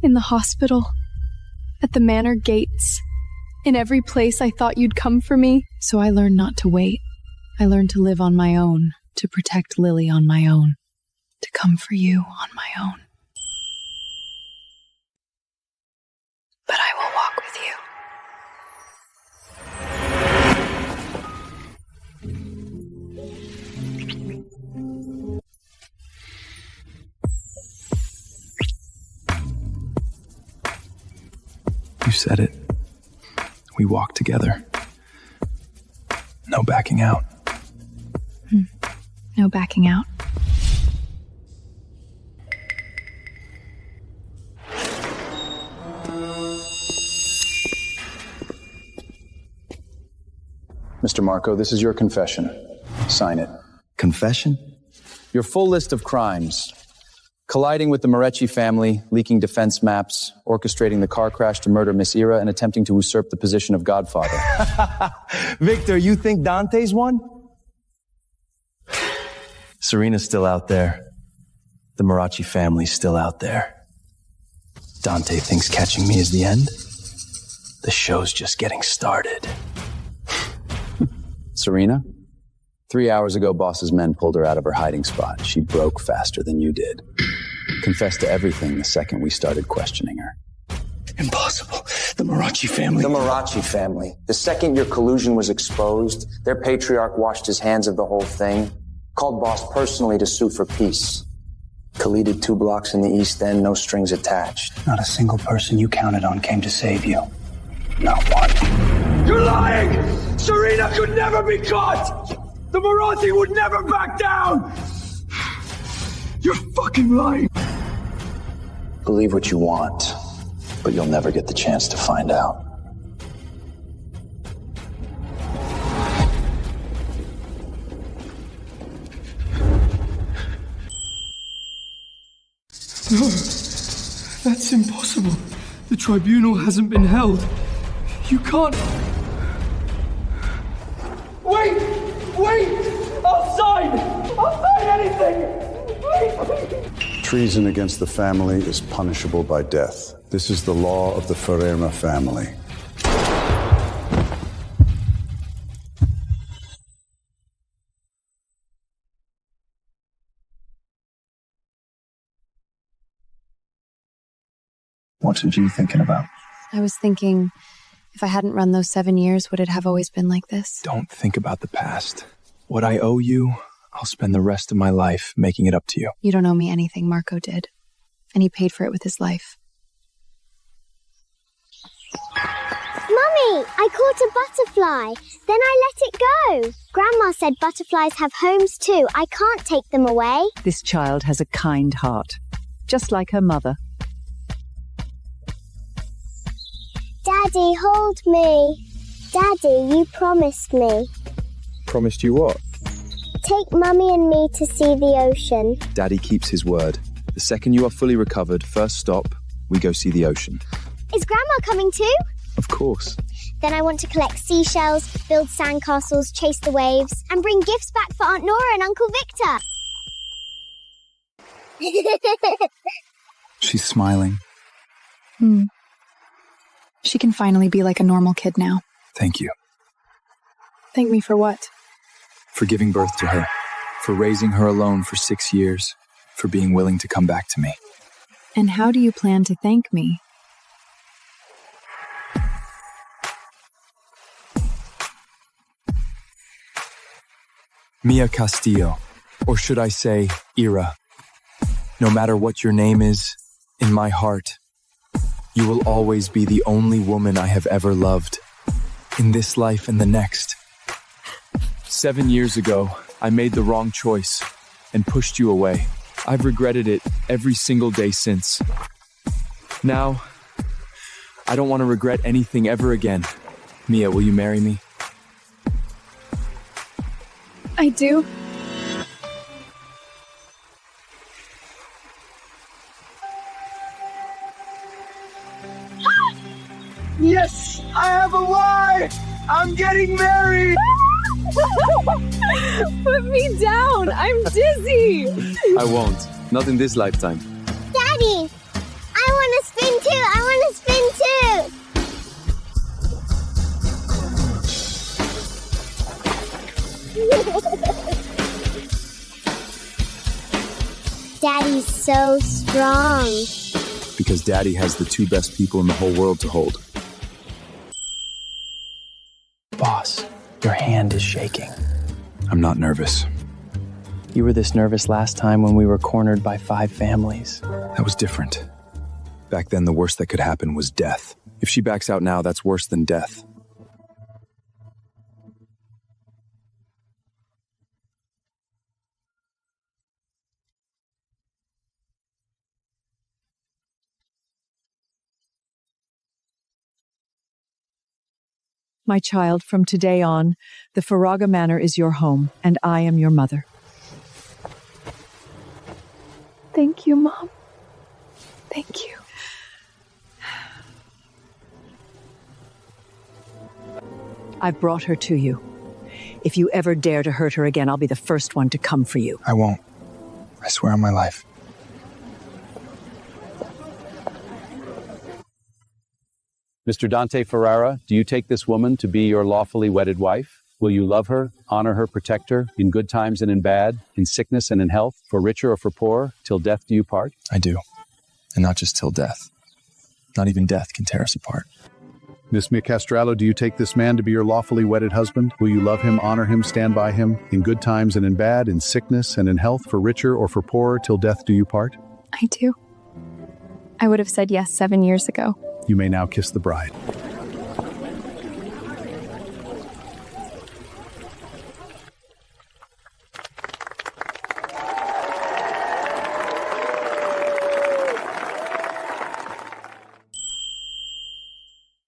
In the hospital. At the manor gates. In every place I thought you'd come for me. So I learned not to wait. I learned to live on my own. To protect Lily on my own. To come for you on my own. But I will walk with you. You said it. We walked together. No backing out. No backing out. Mr. Marco, this is your confession. Sign it. Confession? Your full list of crimes. Colliding with the Moretti family, leaking defense maps, orchestrating the car crash to murder Miss Ira, and attempting to usurp the position of godfather. Victor, you think Dante's won? Serena's still out there. The Moretti family's still out there. Dante thinks catching me is the end. The show's just getting started. Serena? 3 hours ago, boss's men pulled her out of her hiding spot. She broke faster than you did. Confessed to everything the second we started questioning her. Impossible. The Moretti family. The Moretti family. The second your collusion was exposed, their patriarch washed his hands of the whole thing, called boss personally to sue for peace. Collided 2 blocks in the East End, no strings attached. Not a single person you counted on came to save you. Not one. You're lying! Serena could never be caught! The Moretti would never back down! You're fucking lying! Believe what you want, but you'll never get the chance to find out. No, that's impossible. The tribunal hasn't been held. You can't... Wait! I'll sign anything! Please! Treason against the family is punishable by death. This is the law of the Ferrara family. What are you thinking about? I was thinking, if I hadn't run those 7 years, would it have always been like this? Don't think about the past. What I owe you, I'll spend the rest of my life making it up to you. You don't owe me anything, Marco did. And he paid for it with his life. Mummy, I caught a butterfly. Then I let it go. Grandma said butterflies have homes too. I can't take them away. This child has a kind heart, just like her mother. Daddy, hold me. Daddy, you promised me. Promised you what? Take Mummy and me to see the ocean. Daddy keeps his word. The second you are fully recovered, first stop, we go see the ocean. Is Grandma coming too? Of course. Then I want to collect seashells, build sandcastles, chase the waves, and bring gifts back for Aunt Nora and Uncle Victor. She's smiling. She can finally be like a normal kid now. Thank you. Thank me for what? For giving birth to her. For raising her alone for 6 years. For being willing to come back to me. And how do you plan to thank me? Mia Castillo, or should I say, Ira. No matter what your name is, in my heart, you will always be the only woman I have ever loved, in this life and the next. 7 years ago, I made the wrong choice and pushed you away. I've regretted it every single day since. Now, I don't want to regret anything ever again. Mia, will you marry me? I do. Yes, I have a wife! I'm getting married! Put me down! I'm dizzy! I won't. Not in this lifetime. Daddy, I want to spin too! I want to spin too! Daddy's so strong. Because Daddy has the 2 best people in the whole world to hold. Boss, your hand is shaking. I'm not nervous. You were this nervous last time when we were cornered by 5 families. That was different. Back then, the worst that could happen was death. If she backs out now, that's worse than death. My child, from today on, the Ferrara Manor is your home, and I am your mother. Thank you, Mom. Thank you. I've brought her to you. If you ever dare to hurt her again, I'll be the first one to come for you. I won't. I swear on my life. Mr. Dante Ferrara, do you take this woman to be your lawfully wedded wife? Will you love her, honor her, protect her, in good times and in bad, in sickness and in health, for richer or for poor, till death do you part? I do. And not just till death. Not even death can tear us apart. Miss Mia Castrallo, do you take this man to be your lawfully wedded husband? Will you love him, honor him, stand by him, in good times and in bad, in sickness and in health, for richer or for poorer, till death do you part? I do. I would have said yes 7 years ago. You may now kiss the bride.